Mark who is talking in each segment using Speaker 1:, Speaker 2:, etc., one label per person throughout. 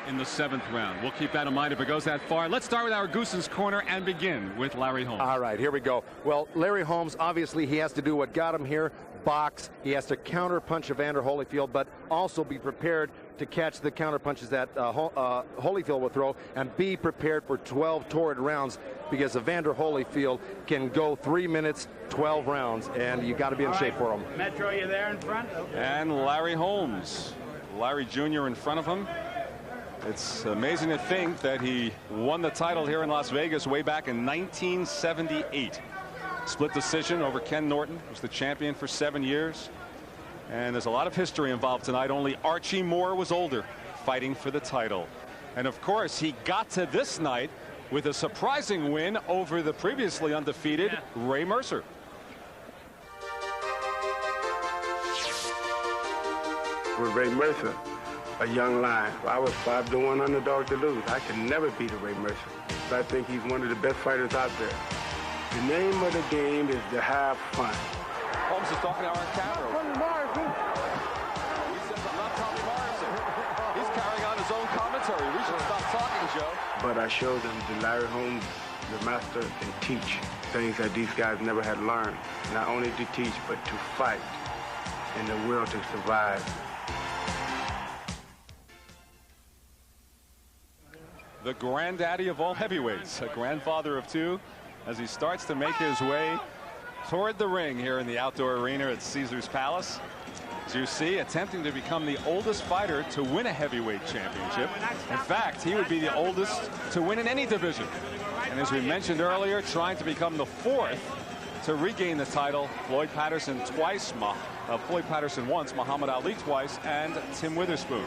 Speaker 1: in the 7th round. We'll keep that in mind if it goes that far. Let's start with our Goosen's Corner and begin with Larry Holmes.
Speaker 2: All right, here we go. Well, Larry Holmes, obviously he has to do what got him here, box. He has to counter punch Evander Holyfield, but also be prepared to catch the counter punches that Holyfield will throw, and be prepared for 12 torrid rounds, because Evander Holyfield can go 3 minutes, 12 rounds, and you got to be in shape for him.
Speaker 3: Metro, you there in front? Okay.
Speaker 1: And Larry Holmes, Larry Jr. in front of him. It's amazing to think that he won the title here in Las Vegas way back in 1978. Split decision over Ken Norton, who was the champion for 7 years. And there's a lot of history involved tonight. Only Archie Moore was older, fighting for the title. And of course, he got to this night with a surprising win over the previously undefeated Ray Mercer.
Speaker 4: With Ray Mercer, a young lion. I was 5-1 underdog to lose. I can never beat a Ray Mercer. I think he's one of the best fighters out there. The name of the game is to have fun.
Speaker 1: Holmes is talking to our camera. He says, I'm not Tommy Morrison. He's carrying on his own commentary. We should stop talking, Joe.
Speaker 4: But I showed them that Larry Holmes, the master, can teach things that these guys never had learned. Not only to teach, but to fight and the will to survive.
Speaker 1: The granddaddy of all heavyweights, a grandfather of two, as he starts to make his way toward the ring here in the outdoor arena at Caesar's Palace. As you see, attempting to become the oldest fighter to win a heavyweight championship. In fact, he would be the oldest to win in any division. And as we mentioned earlier, trying to become the 4th to regain the title. Floyd Patterson twice, Floyd Patterson once, Muhammad Ali twice, and Tim Witherspoon.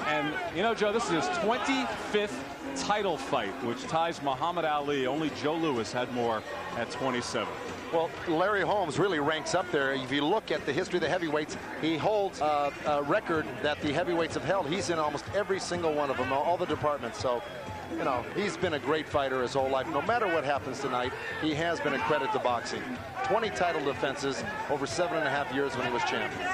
Speaker 1: And, you know, Joe, this is his 25th title fight, which ties Muhammad Ali. Only Joe Louis had more at 27.
Speaker 2: Well, Larry Holmes really ranks up there. If you look at the history of the heavyweights, he holds a record that the heavyweights have held. He's in almost every single one of them, all the departments. So, you know, he's been a great fighter his whole life. No matter what happens tonight, he has been a credit to boxing. 20 title defenses over 7.5 years when he was champion.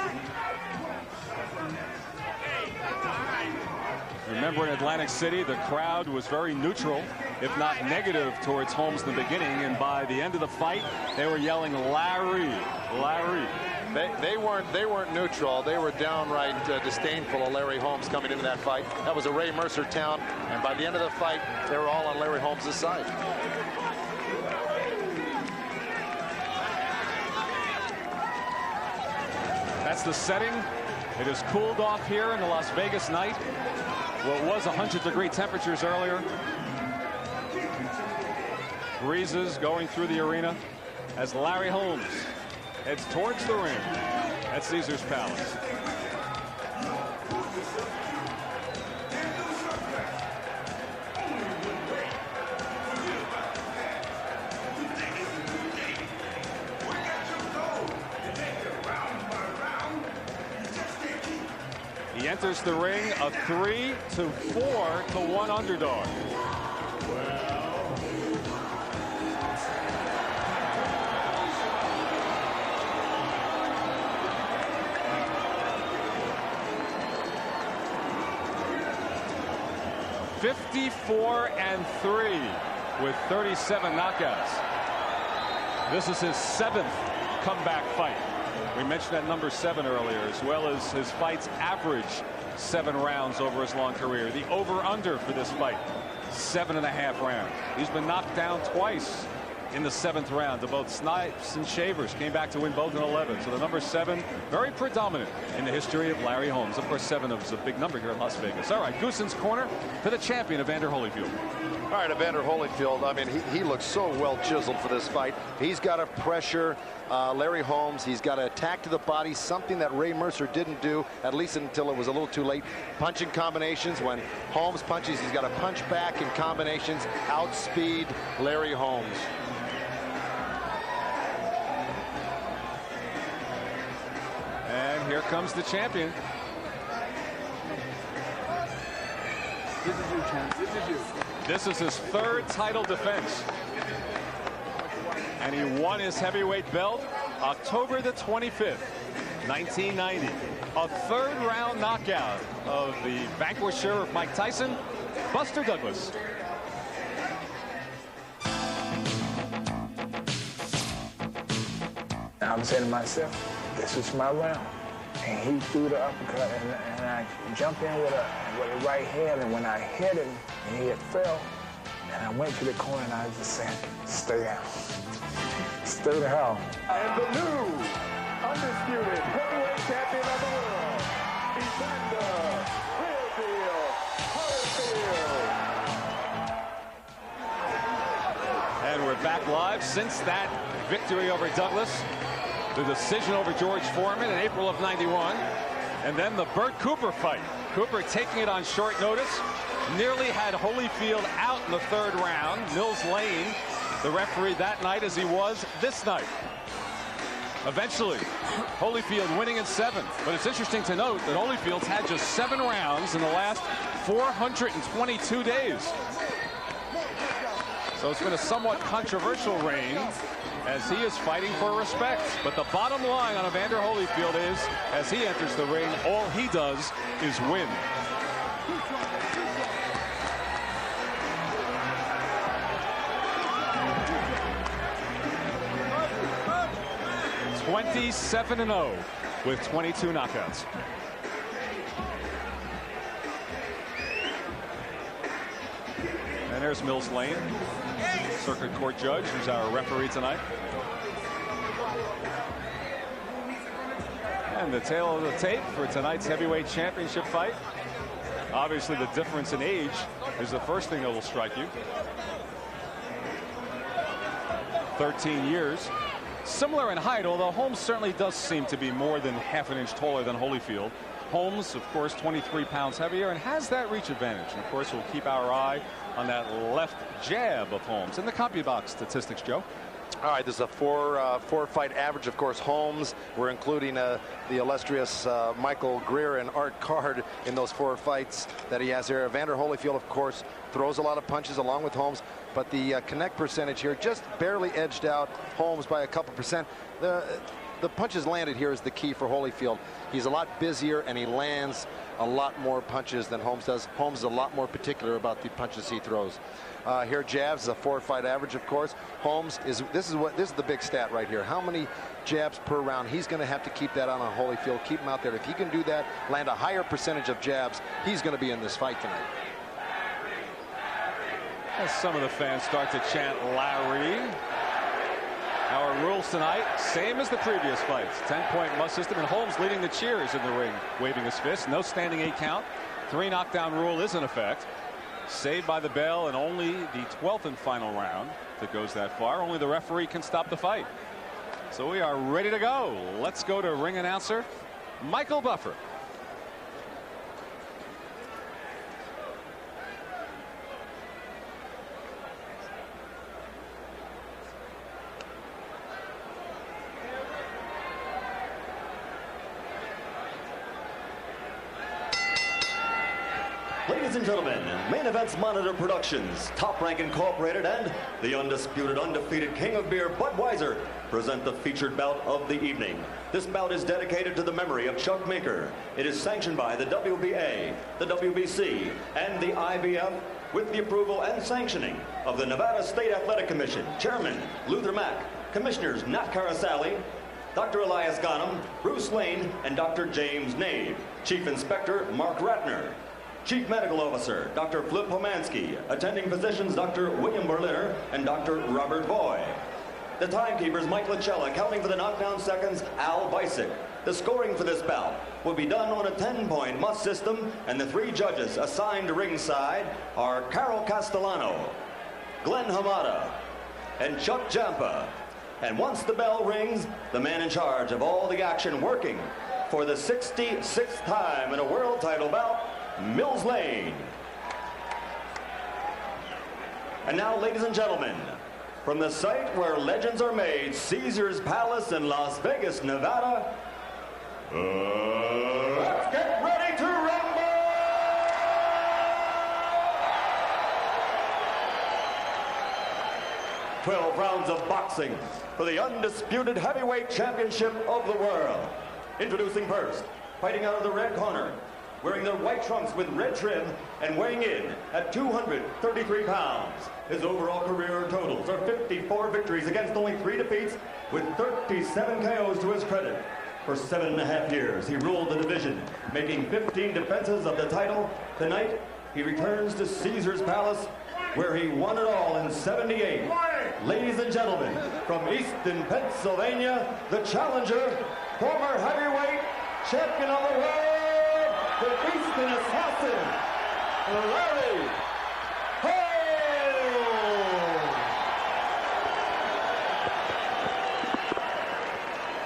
Speaker 1: Remember, in Atlantic City, the crowd was very neutral, if not negative, towards Holmes in the beginning. And by the end of the fight, they were yelling, Larry, Larry.
Speaker 2: They weren't neutral. They were downright disdainful of Larry Holmes coming into that fight. That was a Ray Mercer town. And by the end of the fight, they were all on Larry Holmes' side.
Speaker 1: That's the setting. It has cooled off here in the Las Vegas night. What was 100-degree temperatures earlier. Breezes going through the arena as Larry Holmes heads towards the ring at Caesar's Palace. He enters the ring a 3-4-1 underdog. (54-3) with 37 knockouts. This is his 7th comeback fight. We mentioned that number 7 earlier, as well as his fights average 7 rounds over his long career. The over-under for this fight, 7.5 rounds. He's been knocked down twice in the 7th round to both Snipes and Shavers. Came back to win both in 11. So the number 7, very predominant in the history of Larry Holmes. Of course, 7 is a big number here in Las Vegas. All right, Goosen's Corner for the champion, Evander Holyfield.
Speaker 2: All right, Evander Holyfield, I mean, he looks so well chiseled for this fight. He's got to pressure Larry Holmes. He's got to attack to the body, something that Ray Mercer didn't do, at least until it was a little too late. Punching combinations. When Holmes punches, he's got to punch back in combinations, outspeed Larry Holmes.
Speaker 1: And here comes the champion.
Speaker 3: This is you, champ. This is you.
Speaker 1: This is his 3rd title defense. And he won his heavyweight belt October the 25th, 1990. A third-round knockout of the vanquisher of Mike Tyson, Buster Douglas.
Speaker 5: I'm saying to myself, this is my round. And he threw the uppercut, and I jumped in with a right hand, and when I hit him, and he had fell, and I went to the corner, and I just said, stay down. Stay the hell.
Speaker 6: And the new undisputed heavyweight champion of the world, Evander Holyfield.
Speaker 1: And we're back live since that victory over Douglas. The decision over George Foreman in April of '91. And then the Burt Cooper fight. Cooper taking it on short notice. Nearly had Holyfield out in the third round. Mills Lane, the referee that night, as he was this night. Eventually, Holyfield winning in 7. But it's interesting to note that Holyfield's had just 7 rounds in the last 422 days. So it's been a somewhat controversial reign as he is fighting for respect. But the bottom line on Evander Holyfield is, as he enters the ring, all he does is win. (27-0) with 22 knockouts. And there's Mills Lane, circuit court judge, who's our referee tonight. And the tail of the tape for tonight's heavyweight championship fight. Obviously, the difference in age is the first thing that will strike you. 13 years. Similar in height, although Holmes certainly does seem to be more than half an inch taller than Holyfield. Holmes, of course, 23 pounds heavier and has that reach advantage. And of course, we'll keep our eye on that left jab of Holmes. And the CompuBox statistics, Joe.
Speaker 2: All right, this is a four fight average. Of course, Holmes, we're including the illustrious Michael Greer and Art Card in those 4 fights that he has there. Evander Holyfield, of course, throws a lot of punches along with Holmes, but the connect percentage here just barely edged out Holmes by a couple percent. The punches landed here is the key for Holyfield. He's a lot busier and he lands a lot more punches than Holmes does. Holmes is a lot more particular about the punches he throws. Here jabs is a 4 fight average, of course. Holmes is this is the big stat right here. How many jabs per round? He's going to have to keep that on Holyfield, keep him out there. If he can do that, land a higher percentage of jabs, he's going to be in this fight tonight.
Speaker 1: As some of the fans start to chant Larry. Our rules tonight, same as the previous fights. 10-point must system, and Holmes leading the cheers in the ring, waving his fist. No standing 8 count. 3 knockdown rule is in effect. Saved by the bell, and only the 12th and final round that goes that far. Only the referee can stop the fight. So we are ready to go. Let's go to ring announcer Michael Buffer.
Speaker 7: Ladies and gentlemen, Main Events Monitor Productions, Top Rank Incorporated, and the undisputed, undefeated King of Beer, Budweiser, present the featured bout of the evening. This bout is dedicated to the memory of Chuck Meeker. It is sanctioned by the WBA, the WBC, and the IBF, with the approval and sanctioning of the Nevada State Athletic Commission, Chairman Luther Mack, Commissioners Nat Carasali, Dr. Elias Ghanem, Bruce Lane, and Dr. James Nave, Chief Inspector Mark Ratner, Chief Medical Officer, Dr. Flip Pomansky. Attending physicians, Dr. William Berliner and Dr. Robert Boy. The timekeepers, Mike Lachella. Counting for the knockdown seconds, Al Bisick. The scoring for this bout will be done on a 10-point must system, and the 3 judges assigned ringside are Carol Castellano, Glenn Hamada, and Chuck Jampa. And once the bell rings, the man in charge of all the action working for the 66th time in a world title bout, Mills Lane. And now, ladies and gentlemen, from the site where legends are made, Caesar's Palace in Las Vegas, Nevada, let's get ready to rumble! 12 rounds of boxing for the undisputed heavyweight championship of the world. Introducing first, fighting out of the red corner, wearing their white trunks with red trim and weighing in at 233 pounds. His overall career totals are 54 victories against only 3 defeats, with 37 KOs to his credit. For 7.5 years, he ruled the division, making 15 defenses of the title. Tonight, he returns to Caesar's Palace, where he won it all in '78. Ladies and gentlemen, from Easton, Pennsylvania, the challenger, former heavyweight champion of the world, the Easton Assassin, Larry Holmes.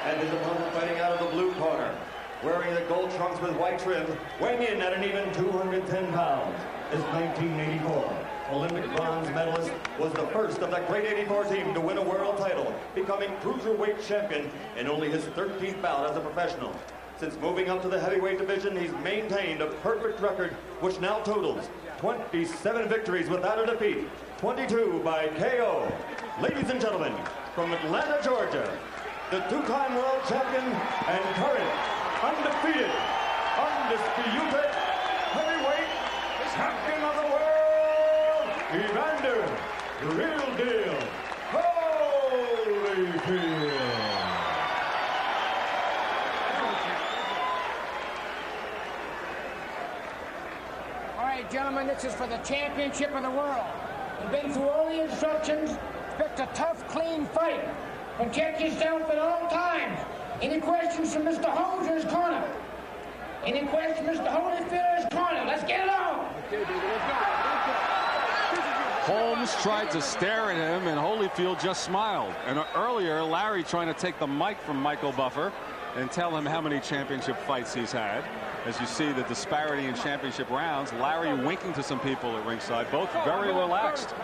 Speaker 7: And his opponent fighting out of the blue corner, wearing the gold trunks with white trim, weighing in at an even 210 pounds. His 1984 Olympic bronze medalist was the first of that great '84 team to win a world title, becoming cruiserweight champion in only his 13th bout as a professional. Since moving up to the heavyweight division, he's maintained a perfect record, which now totals 27 victories without a defeat, 22 by KO. Ladies and gentlemen, from Atlanta, Georgia, the 2-time world champion and current undefeated, undisputed heavyweight champion of the world, Evander, the real deal, Holyfield.
Speaker 8: All right, gentlemen, this is for the championship of the world. You've been through all the instructions. Expect a tough, clean fight. Protect yourself at all times. Any questions from Mr. Holmes in his corner? Any questions, Mr. Holyfield in his corner? Let's get it on.
Speaker 1: Holmes tried to stare at him, and Holyfield just smiled. And earlier, Larry trying to take the mic from Michael Buffer and tell him how many championship fights he's had. As you see the disparity in championship rounds, Larry winking to some people at ringside, both very relaxed.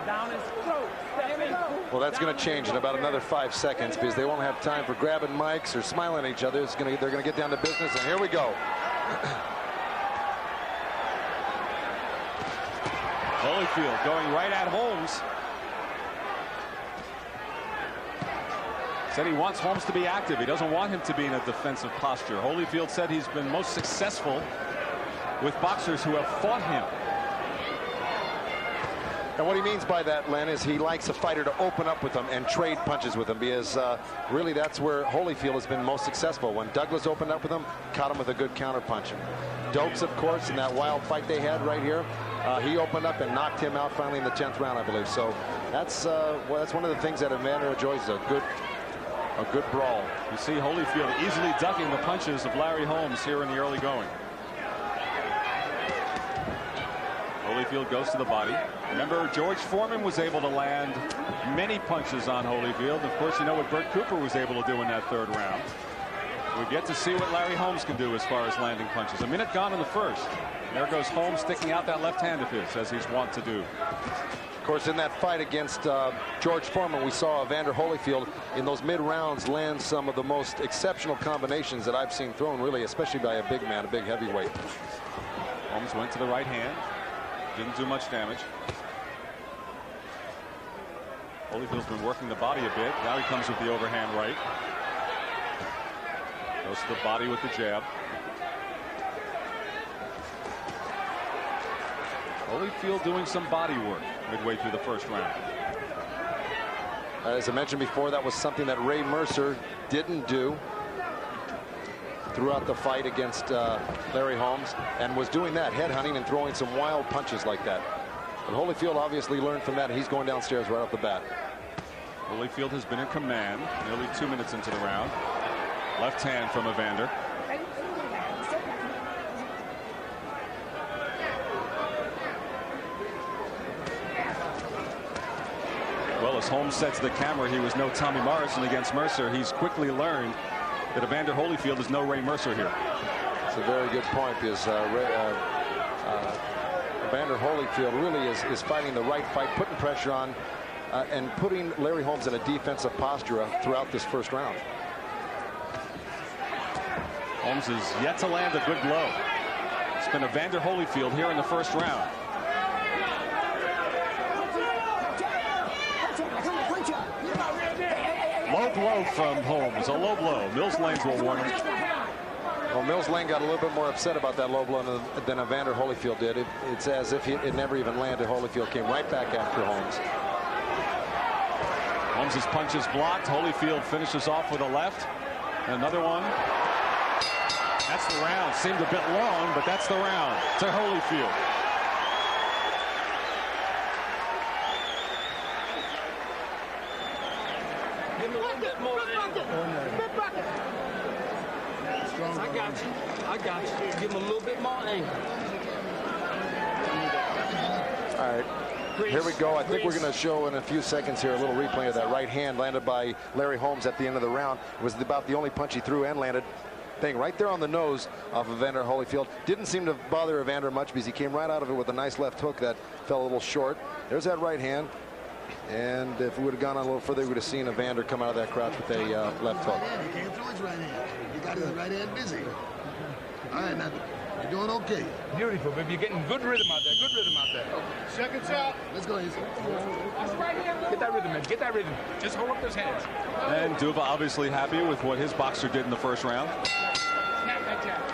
Speaker 2: Well, that's going to change in about another 5 seconds because they won't have time for grabbing mics or smiling at each other. They're going to get down to business, and here we go.
Speaker 1: Holyfield going right at Holmes. Said he wants Holmes to be active. He doesn't want him to be in a defensive posture. Holyfield said he's been most successful with boxers who have fought him.
Speaker 2: And what he means by that, Len, is he likes a fighter to open up with them and trade punches with them, because really that's where Holyfield has been most successful. When Douglas opened up with him, caught him with a good counter punch. Dokes, of course, in that wild fight they had right here, he opened up and knocked him out finally in the 10th round, I believe. So that's one of the things that Evander enjoys, is a good brawl.
Speaker 1: You see Holyfield easily ducking the punches of Larry Holmes here in the early going. Holyfield goes to the body. Remember, George Foreman was able to land many punches on Holyfield. Of course, you know what Bert Cooper was able to do in that 3rd round. We've yet to see what Larry Holmes can do as far as landing punches. A minute gone in the first. There goes Holmes sticking out that left hand of his, as he's wont to do.
Speaker 2: Of course, in that fight against George Foreman, we saw Evander Holyfield in those mid-rounds land some of the most exceptional combinations that I've seen thrown, really, especially by a big man, a big heavyweight.
Speaker 1: Holmes went to the right hand. Didn't do much damage. Holyfield's been working the body a bit. Now he comes with the overhand right. Goes to the body with the jab. Holyfield doing some body work midway through the first round.
Speaker 2: As I mentioned before, that was something that Ray Mercer didn't do throughout the fight against Larry Holmes, and was doing that, headhunting and throwing some wild punches like that. But Holyfield obviously learned from that, and he's going downstairs right off the bat.
Speaker 1: Holyfield has been in command nearly 2 minutes into the round. Left hand from Evander. Well, as Holmes said to the camera, he was no Tommy Morrison against Mercer. He's quickly learned that Evander Holyfield is no Ray Mercer here.
Speaker 2: It's a very good point, because Evander Holyfield really is fighting the right fight, putting pressure on, and putting Larry Holmes in a defensive posture throughout this first round.
Speaker 1: Holmes has yet to land a good blow. It's been Evander Holyfield here in the first round. Low blow from Holmes, a low blow. Mills Lanes will warn him.
Speaker 2: Well, Mills Lane got a little bit more upset about that low blow than Evander Holyfield did. It's as if it never even landed. Holyfield came right back after Holmes.
Speaker 1: Holmes' punch is blocked. Holyfield finishes off with a left. Another one. That's the round. Seemed a bit long, but that's the round to Holyfield.
Speaker 9: Give me a little bit more angle. I got you. Give him a little bit more angle.
Speaker 2: All right. Here we go. I think we're going to show in a few seconds here a little replay of that right hand landed by Larry Holmes at the end of the round. It was about the only punch he threw and landed. Thing right there on the nose of Evander Holyfield. Didn't seem to bother Evander much because he came right out of it with a nice left hook that fell a little short. There's that right hand. And if we would have gone on a little further, we would have seen Evander come out of that crouch with a left hook.
Speaker 10: He came through his right hand. He got his right hand busy. All right, now you're doing okay.
Speaker 3: Beautiful, baby. You're getting good rhythm out there. Good rhythm out there.
Speaker 10: Seconds out. Let's go, Easy.
Speaker 3: Get that rhythm, man. Get that rhythm. Just hold up those hands.
Speaker 1: And Duva obviously happy with what his boxer did in the first round.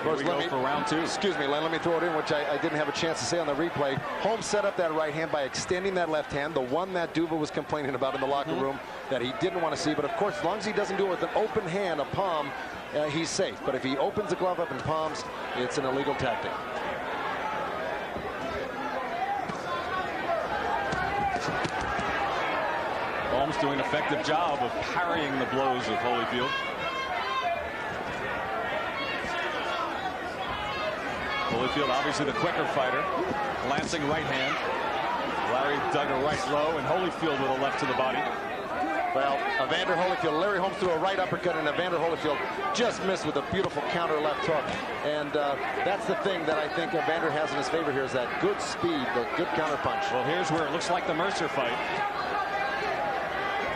Speaker 1: Here we go for round two.
Speaker 2: Excuse me, Len, let me throw it in, which I didn't have a chance to say on the replay. Holmes set up that right hand by extending that left hand, the one that Duva was complaining about in the locker room that he didn't want to see. But, of course, as long as he doesn't do it with an open hand, a palm, he's safe. But if he opens the glove up and palms, it's an illegal tactic.
Speaker 1: Holmes doing an effective job of parrying the blows of Holyfield. Holyfield obviously the quicker fighter. Lancing right hand. Larry dug a right low, and Holyfield with a left to the body.
Speaker 2: Well, Evander Holyfield, Larry Holmes threw a right uppercut, and Evander Holyfield just missed with a beautiful counter left hook. And that's the thing that I think Evander has in his favor here is that good speed, the good counter punch.
Speaker 1: Well, here's where it looks like the Mercer fight.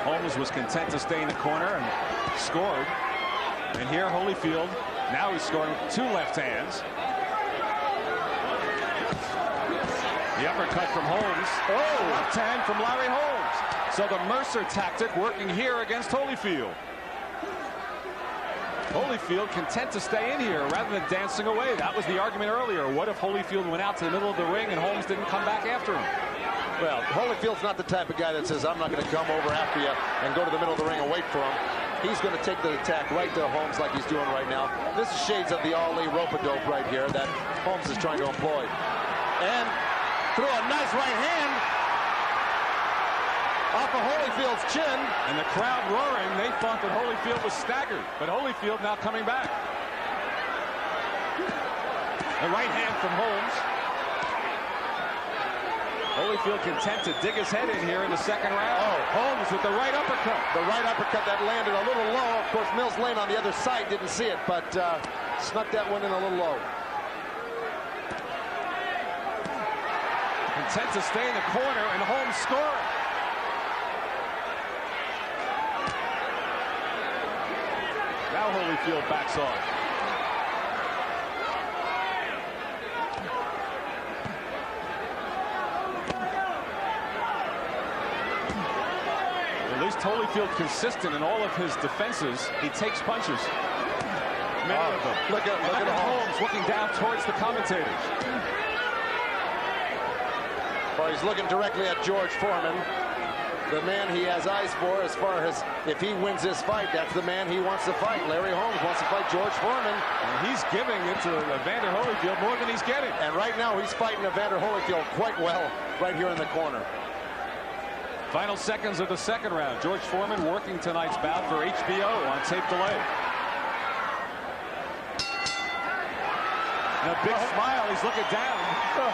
Speaker 1: Holmes was content to stay in the corner and scored. And here Holyfield, now he's scoring with two left hands. The uppercut from Holmes. Oh, left hand from Larry Holmes. So the Mercer tactic working here against Holyfield. Holyfield content to stay in here rather than dancing away. That was the argument earlier. What if Holyfield went out to the middle of the ring and Holmes didn't come back after him?
Speaker 2: Well, Holyfield's not the type of guy that says, I'm not going to come over after you and go to the middle of the ring and wait for him. He's going to take the attack right to Holmes like he's doing right now. This is shades of the Ali rope-a-dope right here that Holmes is trying to employ. And threw a nice right hand off of Holyfield's chin.
Speaker 1: And the crowd roaring. They thought that Holyfield was staggered. But Holyfield now coming back. The right hand from Holmes. Holyfield content to dig his head in here in the second round. Oh, Holmes with the right uppercut.
Speaker 2: The right uppercut that landed a little low. Of course, Mills Lane on the other side didn't see it, but snuck that one in a little low.
Speaker 1: Content to stay in the corner, and Holmes scoring. Now Holyfield backs off. At least Holyfield consistent in all of his defenses. He takes punches. Many of them.
Speaker 2: Look at
Speaker 1: Holmes looking down towards the commentators.
Speaker 2: Well, he's looking directly at George Foreman, the man he has eyes for as far as if he wins this fight, that's the man he wants to fight. Larry Holmes wants to fight George Foreman.
Speaker 1: And he's giving it to Evander Holyfield more than he's getting.
Speaker 2: And right now he's fighting Evander Holyfield quite well right here in the corner.
Speaker 1: Final seconds of the second round. George Foreman working tonight's bout for HBO on tape delay. And a big smile. He's looking down. No.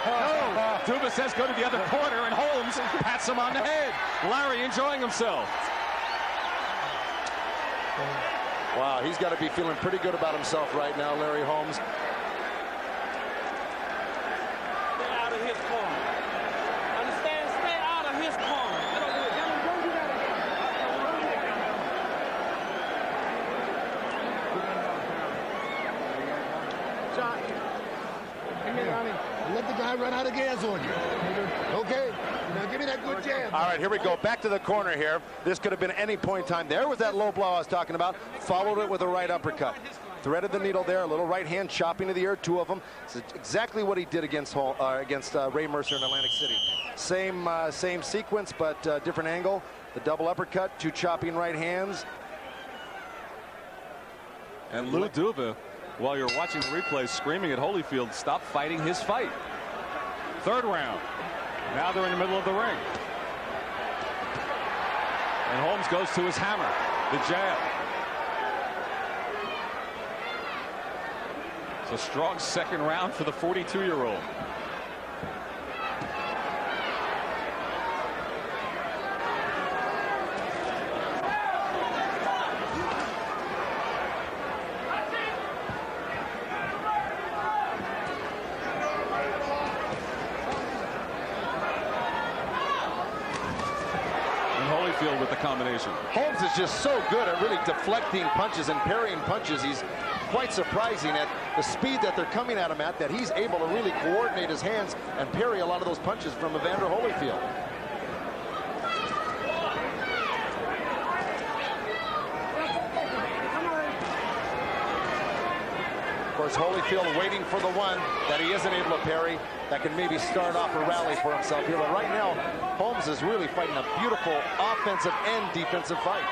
Speaker 1: Duva says go to the other corner, and Holmes pats him on the head. Larry enjoying himself.
Speaker 2: Wow, he's got to be feeling pretty good about himself right now, Larry Holmes.
Speaker 9: Stay out of his corner. Understand? Stay out of his corner. Don't do that again.
Speaker 10: Shot. Let the guy run out of gas on you. Okay? Now give me that good jab.
Speaker 2: All right, here we go. Back to the corner here. This could have been any point in time. There was that low blow I was talking about. Followed it with a right uppercut. threaded the needle there. A little right hand chopping to the ear, 2 of them. It's exactly what he did against Ray Mercer in Atlantic City. Same sequence, but different angle. The double uppercut, 2 chopping right hands.
Speaker 1: And Lou Duva, while you're watching the replay, screaming at Holyfield, stop fighting his fight. 3rd round. Now they're in the middle of the ring. And Holmes goes to his hammer, the jab. It's a strong 2nd round for the 42-year-old. With the combination.
Speaker 2: Holmes is just so good at really deflecting punches and parrying punches. He's quite surprising at the speed that they're coming at him at, that he's able to really coordinate his hands and parry a lot of those punches from Evander Holyfield. Of course, Holyfield waiting for the one that he isn't able to parry that can maybe start off a rally for himself here. But right now, Holmes is really fighting a beautiful offensive and defensive fight.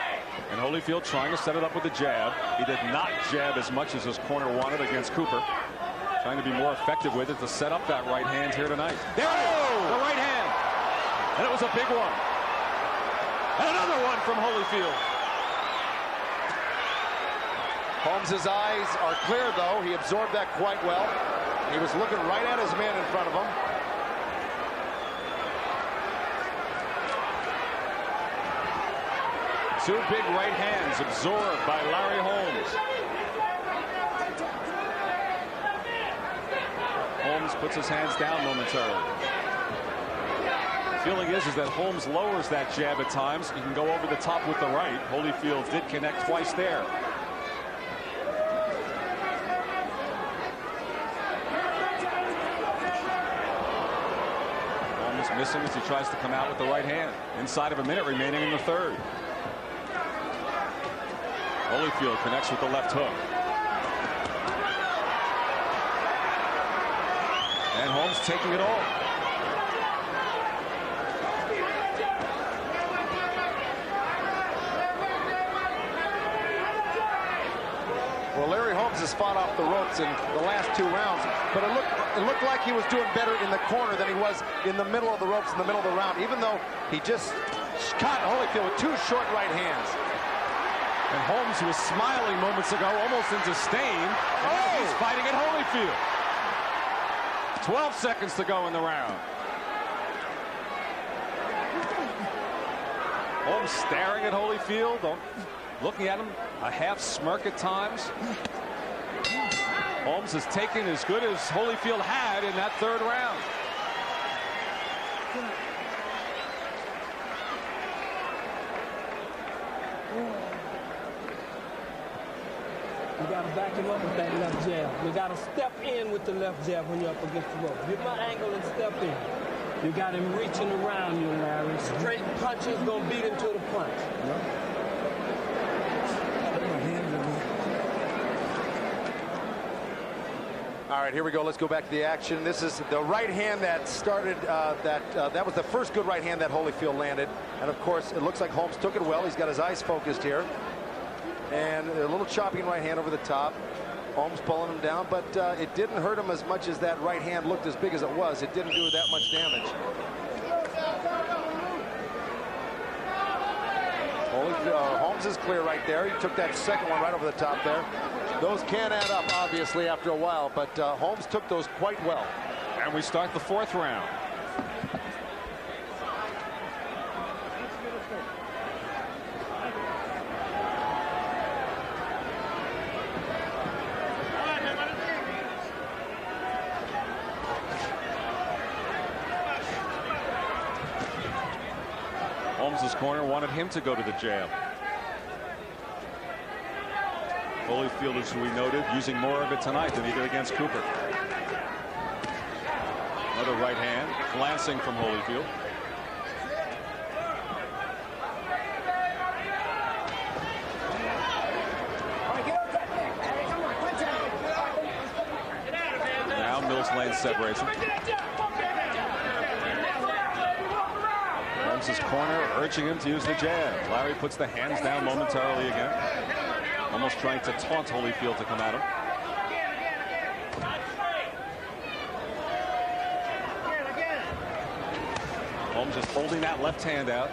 Speaker 1: And Holyfield trying to set it up with a jab. He did not jab as much as his corner wanted against Cooper. Trying to be more effective with it to set up that right hand here tonight. There it is, the right hand. And it was a big one. And another one from Holyfield.
Speaker 2: Holmes' eyes are clear, though. He absorbed that quite well. He was looking right at his man in front of him.
Speaker 1: Two big right hands absorbed by Larry Holmes. Holmes puts his hands down momentarily. The feeling is that Holmes lowers that jab at times. He can go over the top with the right. Holyfield did connect twice there. Missing as he tries to come out with the right hand. Inside of a minute remaining in the 3rd. Holyfield connects with the left hook. And Holmes taking it all.
Speaker 2: Well, Larry Holmes has fought off the ropes in the last 2 rounds, but it looked like he was doing better in the corner than he was in the middle of the ropes in the middle of the round, even though he just caught Holyfield with 2 short right hands.
Speaker 1: And Holmes was smiling moments ago, almost in disdain. And he's fighting at Holyfield. 12 seconds to go in the round. Holmes staring at Holyfield, looking at him, a half smirk at times. Holmes has taken as good as Holyfield had in that 3rd round.
Speaker 9: You got to back him up with that left jab. You got to step in with the left jab when you're up against the rope. Get my angle and step in. You got him reaching around you, Larry. Straight punches gonna beat him to the punch.
Speaker 2: All right, here we go. Let's go back to the action. This is the right hand that started. That was the first good right hand that Holyfield landed. And of course, it looks like Holmes took it well. He's got his eyes focused here. And a little chopping right hand over the top. Holmes pulling him down, but it didn't hurt him as much as that right hand looked as big as it was. It didn't do that much damage. Holmes is clear right there. He took that second one right over the top there. Those can add up, obviously, after a while, but Holmes took those quite well.
Speaker 1: And we start the 4th round. Holmes' corner wanted him to go to the jab. Holyfield, as we noted, using more of it tonight than he did against Cooper. Another right hand, glancing from Holyfield. separates them. Holmes' corner urging him to use the jab. Larry puts the hands down momentarily again. Almost trying to taunt Holyfield to come at him. Holmes just holding that left hand out.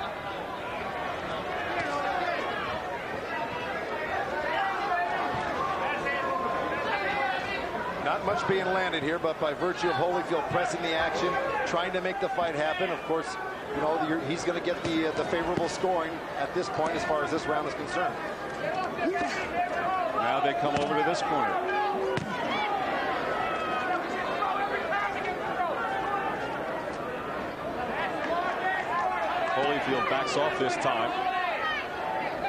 Speaker 2: Not much being landed here, but by virtue of Holyfield pressing the action, trying to make the fight happen, of course, you know, he's going to get the favorable scoring at this point as far as this round is concerned.
Speaker 1: Now they come over to this corner. Holyfield backs off this time.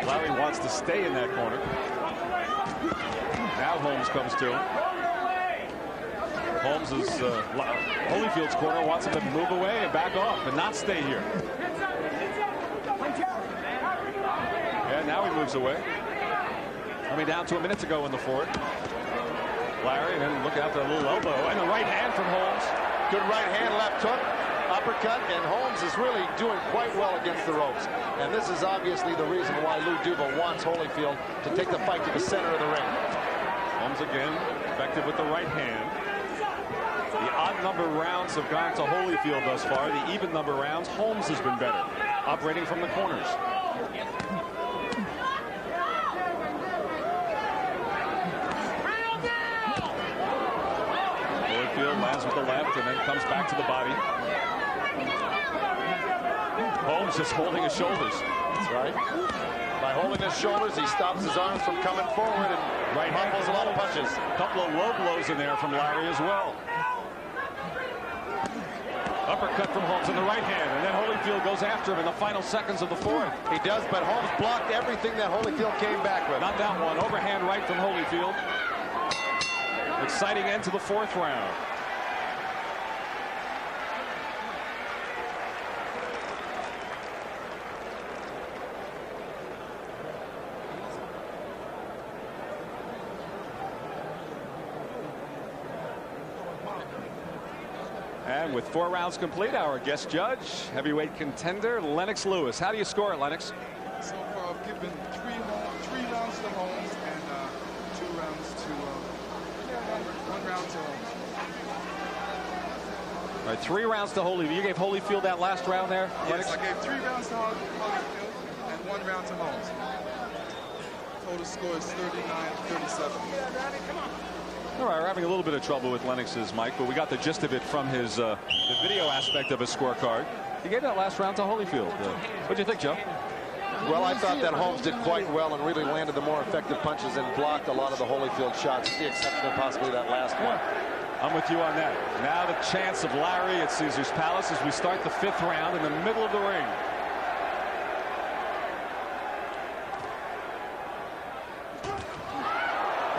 Speaker 1: Larry wants to stay in that corner. Now Holmes comes to him. Holyfield's corner wants him to move away and back off and not stay here. Yeah, now he moves away. Coming down to a minute to go in the fourth. Larry, and then look out for a little elbow and a right hand from Holmes.
Speaker 2: Good right hand, left hook, uppercut, and Holmes is really doing quite well against the ropes. And this is obviously the reason why Lou Duva wants Holyfield to take the fight to the center of the ring.
Speaker 1: Holmes again effective with the right hand. The odd number rounds have gone to Holyfield thus far. The even number rounds, Holmes has been better, operating from the corners. Holyfield lands with the left and then comes back to the body. Holmes just holding his shoulders.
Speaker 2: That's right. By holding his shoulders, he stops his arms from coming forward and
Speaker 1: right hand
Speaker 2: a lot of punches.
Speaker 1: A couple of low blows in there from Larry as well. Uppercut from Holmes in the right hand, and then Holyfield goes after him in the final seconds of the fourth.
Speaker 2: He does, but Holmes blocked everything that Holyfield came back with.
Speaker 1: Not that one. Overhand right from Holyfield. Exciting end to the fourth round. And with 4 rounds complete, our guest judge, heavyweight contender Lennox Lewis. How do you score it, Lennox?
Speaker 11: So far, I've given three rounds to Holmes and 2 rounds to 1 round to Holmes.
Speaker 1: All right, 3 rounds to Holyfield. You gave Holyfield that last round there, Lennox?
Speaker 11: Yes, I gave 3 rounds to Holyfield and 1 round to Holmes. Total score is 39-37.
Speaker 1: All right, we're having a little bit of trouble with Lennox's mic, but we got the gist of it from his the video aspect of his scorecard. He gave that last round to Holyfield. What do you think, Joe?
Speaker 2: Well, I thought that Holmes did quite well and really landed the more effective punches and blocked a lot of the Holyfield shots, with the exception of possibly that last one.
Speaker 1: I'm with you on that. Now the chance of Larry at Caesar's Palace as we start the 5th round in the middle of the ring.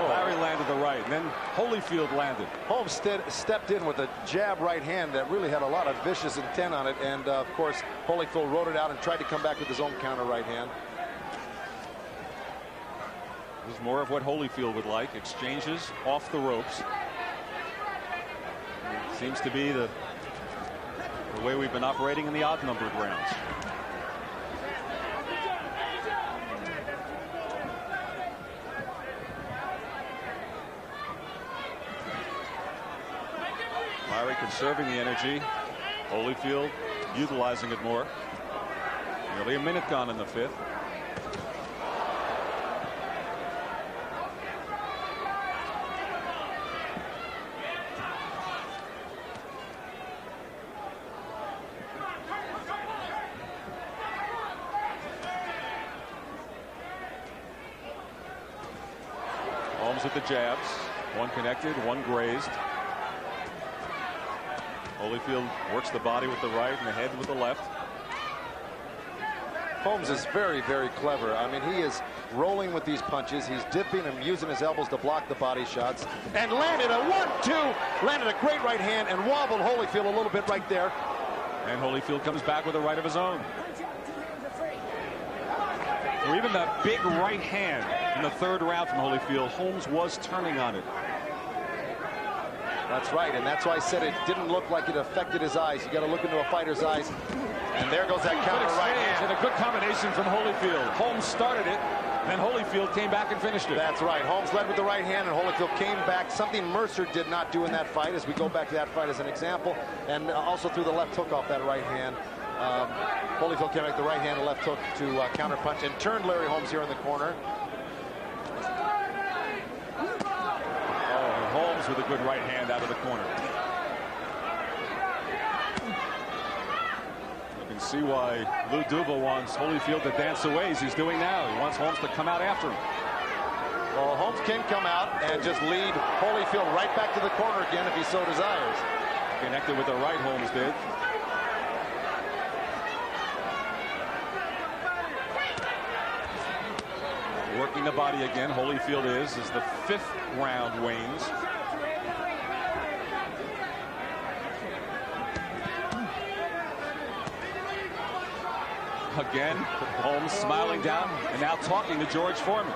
Speaker 1: Larry landed the right, and then Holyfield landed.
Speaker 2: Holmes stepped in with a jab right hand that really had a lot of vicious intent on it, and of course Holyfield wrote it out and tried to come back with his own counter right hand.
Speaker 1: It was more of what Holyfield would like, exchanges off the ropes. Seems to be the way we've been operating in the odd numbered rounds. Larry conserving the energy. Holyfield utilizing it more. Nearly a minute gone in the 5th. Holmes with the jabs. One connected, one grazed. Holyfield works the body with the right and the head with the left.
Speaker 2: Holmes is very, very clever. I mean, he is rolling with these punches. He's dipping and using his elbows to block the body shots. And landed a 1-2. Landed a great right hand and wobbled Holyfield a little bit right there.
Speaker 1: And Holyfield comes back with a right of his own. So even that big right hand in the 3rd round from Holyfield, Holmes was turning on it.
Speaker 2: That's right, and that's why I said it didn't look like it affected his eyes. You got to look into a fighter's eyes. And there goes that counter right hand.
Speaker 1: And a good combination from Holyfield. Holmes started it, then Holyfield came back and finished it.
Speaker 2: That's right. Holmes led with the right hand, and Holyfield came back. Something Mercer did not do in that fight, as we go back to that fight as an example. And also threw the left hook off that right hand. Holyfield came back the right hand and left hook to counter punch and turned Larry Holmes here in the corner.
Speaker 1: Oh, Holmes with a good right hand out of the corner. See why Lou Duva wants Holyfield to dance away as he's doing now. He wants Holmes to come out after him.
Speaker 2: Well, Holmes can come out and just lead Holyfield right back to the corner again if he so desires.
Speaker 1: Connected with the right, Holmes did. Working the body again, Holyfield is as the 5th round wanes. Again, Holmes smiling down and now talking to George Foreman.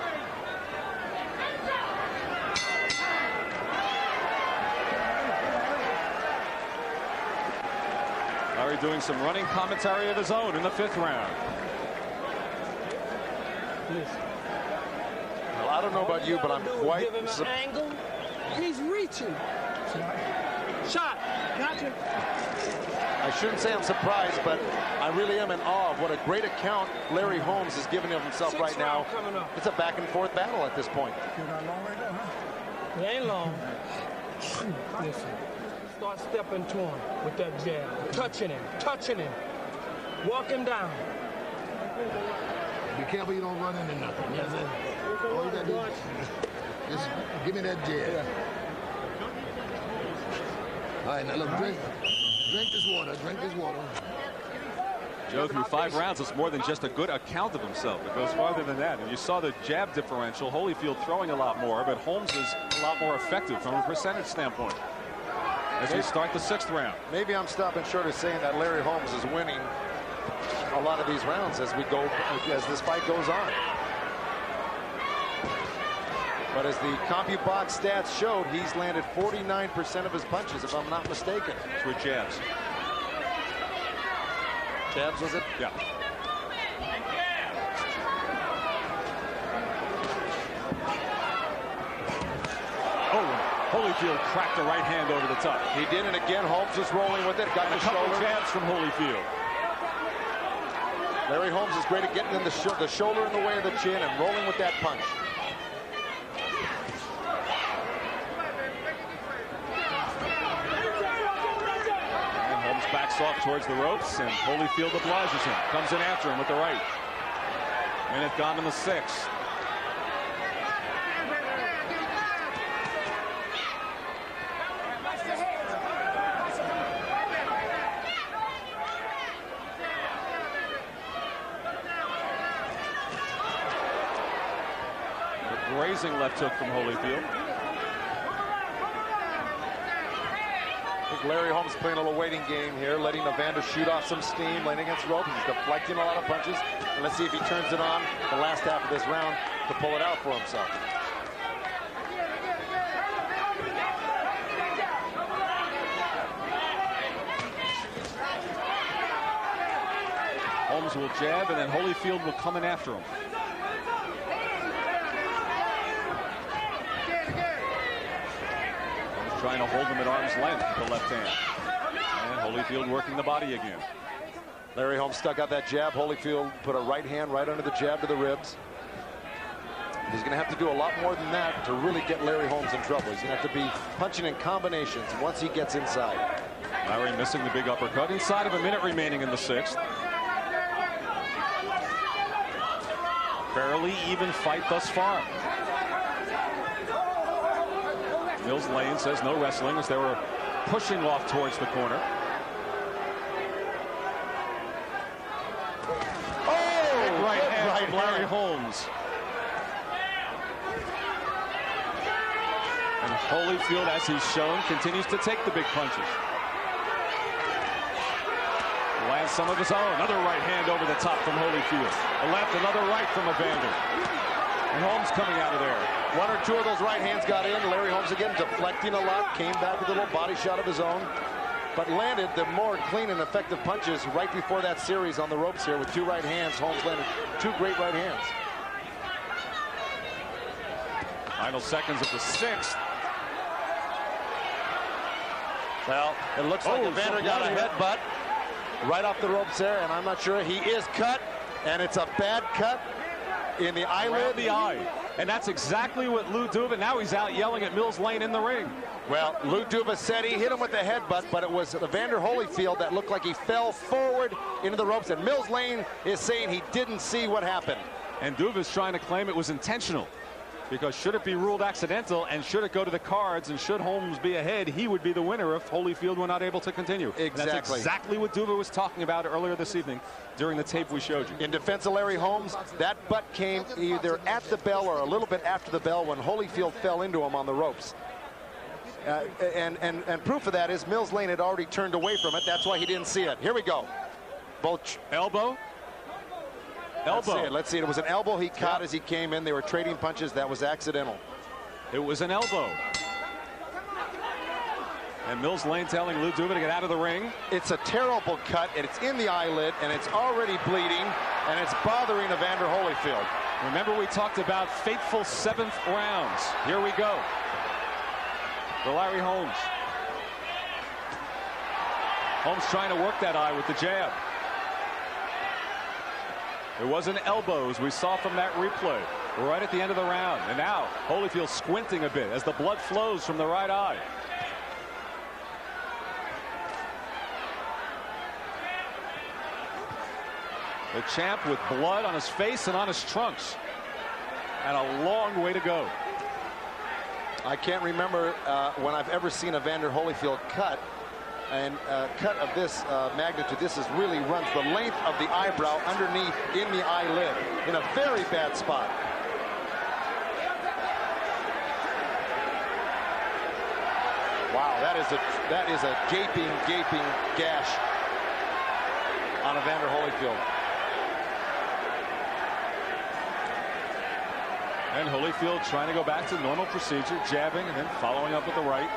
Speaker 1: Larry doing some running commentary of his own in the 5th round.
Speaker 2: Well, I don't know about you, but I'm quite...
Speaker 9: Give him an angle. He's reaching. Shot. Gotcha.
Speaker 2: I shouldn't say I'm surprised, but I really am in awe of what a great account Larry Holmes is giving of himself right now. It's a back and forth battle at this point.
Speaker 9: It ain't long. Listen, start stepping to him with that jab. Touching him. Walk him down.
Speaker 10: Be careful you don't run into nothing. That's it. All you gotta do is just give me that jab.
Speaker 9: Yeah.
Speaker 10: All right, now look, drink this water. Drink this water.
Speaker 1: Joe, through 5 rounds, it's more than just a good account of himself. It goes farther than that. And you saw the jab differential. Holyfield throwing a lot more, but Holmes is a lot more effective from a percentage standpoint as we start the 6th round.
Speaker 2: Maybe I'm stopping short of saying that Larry Holmes is winning a lot of these rounds as this fight goes on. But as the CompuBox stats showed, he's landed 49% of his punches, if I'm not mistaken.
Speaker 1: It's with jabs.
Speaker 2: Jabs, was it?
Speaker 1: Yeah. Oh, Holyfield cracked the right hand over the top.
Speaker 2: He did, and again, Holmes is rolling with it. Got the shoulder.
Speaker 1: Jabs from Holyfield.
Speaker 2: Larry Holmes is great at getting in the shoulder in the way of the chin and rolling with that punch.
Speaker 1: Backs off towards the ropes, and Holyfield obliges him. Comes in after him with the right. Minute gone in the 6th. The grazing left hook from Holyfield.
Speaker 2: Larry Holmes playing a little waiting game here, letting Evander shoot off some steam, laying against rope. He's deflecting a lot of punches. And let's see if he turns it on the last half of this round to pull it out for himself.
Speaker 1: Holmes will jab, and then Holyfield will come in after him. Trying to hold him at arm's length with the left hand. And Holyfield working the body again.
Speaker 2: Larry Holmes stuck out that jab. Holyfield put a right hand right under the jab to the ribs. He's going to have to do a lot more than that to really get Larry Holmes in trouble. He's going to have to be punching in combinations once he gets inside.
Speaker 1: Larry missing the big uppercut inside of a minute remaining in the 6th. Fairly even fight thus far. Mills Lane says no wrestling as they were pushing off towards the corner.
Speaker 2: Oh,
Speaker 1: right hand from Larry Holmes. And Holyfield, as he's shown, continues to take the big punches. Lands some of his own. Another right hand over the top from Holyfield. A left, another right from Evander. And Holmes coming out of there.
Speaker 2: One or two of those right hands got in. Larry Holmes again deflecting a lot, came back with a little body shot of his own, but landed the more clean and effective punches right before that series on the ropes here with two right hands. Holmes landed two great right hands.
Speaker 1: Final seconds of the 6th.
Speaker 2: Well, it looks like Evander got a headbutt right off the ropes there, and I'm not sure. He is cut, and it's a bad cut in the eyelid.
Speaker 1: Around the eye. And that's exactly what Lou Duva, now he's out yelling at Mills Lane in the ring.
Speaker 2: Well, Lou Duva said he hit him with the headbutt, but it was Evander Holyfield that looked like he fell forward into the ropes, and Mills Lane is saying he didn't see what happened.
Speaker 1: And Duva's trying to claim it was intentional, because should it be ruled accidental and should it go to the cards and should Holmes be ahead, he would be the winner if Holyfield were not able to continue.
Speaker 2: Exactly.
Speaker 1: And that's exactly what Duva was talking about earlier this evening during the tape we showed you.
Speaker 2: In defense of Larry Holmes, that butt came either at the bell or a little bit after the bell when Holyfield fell into him on the ropes. And proof of that is Mills Lane had already turned away from it. That's why he didn't see it. Here we go. Both
Speaker 1: elbow.
Speaker 2: Let's see it. It was an elbow he caught as he came in. They were trading punches. That was accidental.
Speaker 1: It was an elbow. And Mills Lane telling Lou Duva to get out of the ring.
Speaker 2: It's a terrible cut, and it's in the eyelid, and it's already bleeding, and it's bothering Evander Holyfield.
Speaker 1: Remember, we talked about fateful 7th rounds. Here we go. For Larry Holmes. Holmes trying to work that eye with the jab. It was an elbow, as we saw from that replay, right at the end of the round. And now Holyfield squinting a bit as the blood flows from the right eye. The champ with blood on his face and on his trunks. And a long way to go.
Speaker 2: I can't remember when I've ever seen Evander Holyfield cut. And cut of this magnitude. This is really runs the length of the eyebrow underneath in the eyelid in a very bad spot. Wow, that is a gaping gash on Evander Holyfield.
Speaker 1: And Holyfield trying to go back to normal procedure, jabbing and then following up with the right.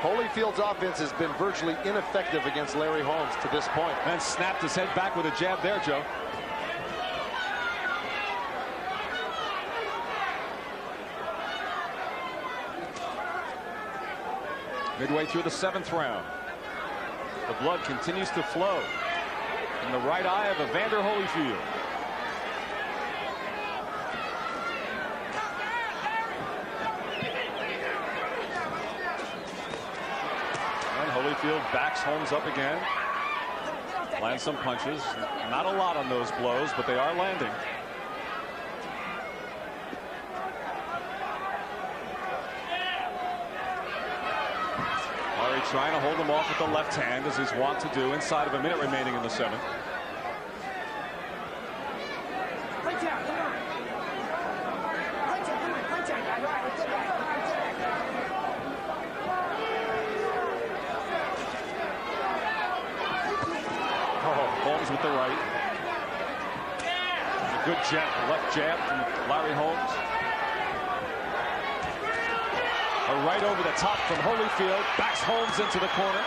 Speaker 2: Holyfield's offense has been virtually ineffective against Larry Holmes to this point.
Speaker 1: And snapped his head back with a jab there, Joe. Midway through the 7th round. The blood continues to flow in the right eye of Evander Holyfield. Holyfield backs Holmes up again. Lands some punches. Not a lot on those blows, but they are landing. Larry trying to hold him off with the left hand, as he's wont to do, inside of a minute remaining in the 7th. With the right. A good jab, left jab from Larry Holmes. A right over the top from Holyfield. Backs Holmes into the corner.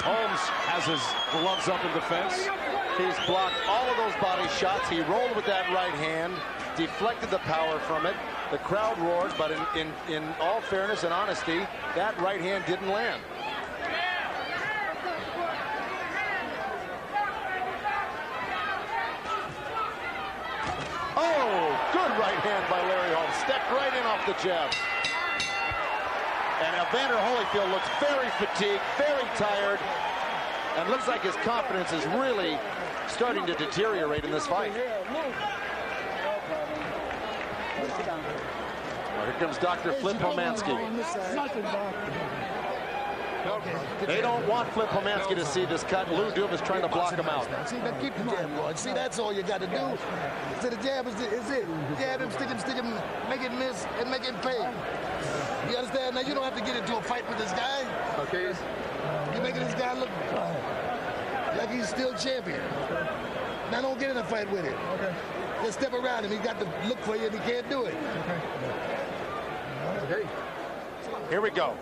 Speaker 1: Holmes has his gloves up in defense.
Speaker 2: He's blocked all of those body shots. He rolled with that right hand, deflected the power from it. The crowd roared, but in all fairness and honesty, that right hand didn't land. Oh, good right hand by Larry Holmes. Stepped right in off the jab. And Evander Holyfield looks very fatigued, very tired, and looks like his confidence is really starting to deteriorate in this fight. Well, here comes Dr. Flip Pomansky. They don't want Flip Pomansky to see this cut. Lou Duva is trying to block him out.
Speaker 10: See, keep the jab going. See, that's all you got to do. See, the jab is it. Jab him, stick him, make it miss, and make it pay. You understand? Now, you don't have to get into a fight with this guy. Okay. You're making this guy look like he's still champion. Now, don't get in a fight with him. Okay. Just step around him. He got to look for you, and he can't do it.
Speaker 2: Okay. Here we go.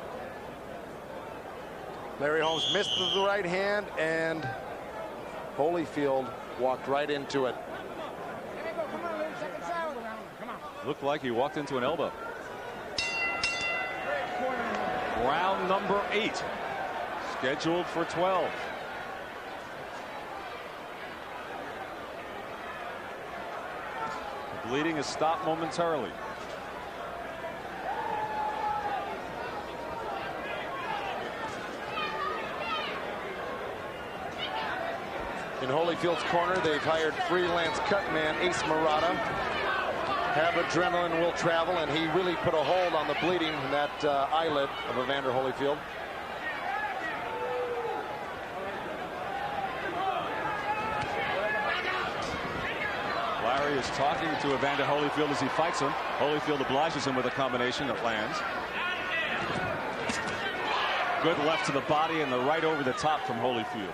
Speaker 2: Larry Holmes missed the right hand, and Holyfield walked right into it.
Speaker 1: Looked like he walked into an elbow. Round number 8, scheduled for 12. Bleeding is stopped momentarily.
Speaker 2: In Holyfield's corner, they've hired freelance cutman Ace Murata. Have adrenaline will travel, and he really put a hold on the bleeding in that eyelid of Evander Holyfield.
Speaker 1: Larry is talking to Evander Holyfield as he fights him. Holyfield obliges him with a combination that lands. Good left to the body and the right over the top from Holyfield.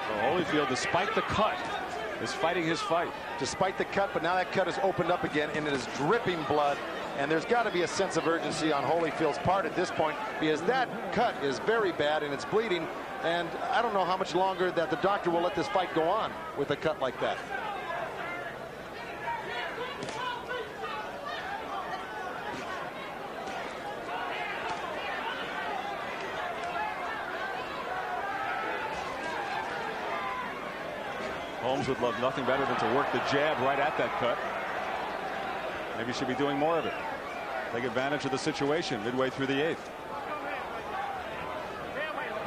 Speaker 1: So Holyfield, despite the cut, is fighting his fight.
Speaker 2: Despite the cut, but now that cut is opened up again, and it is dripping blood. And there's got to be a sense of urgency on Holyfield's part at this point, because that cut is very bad and it's bleeding. And I don't know how much longer that the doctor will let this fight go on with a cut like that.
Speaker 1: Holmes would love nothing better than to work the jab right at that cut. Maybe he should be doing more of it. Take advantage of the situation midway through the 8th.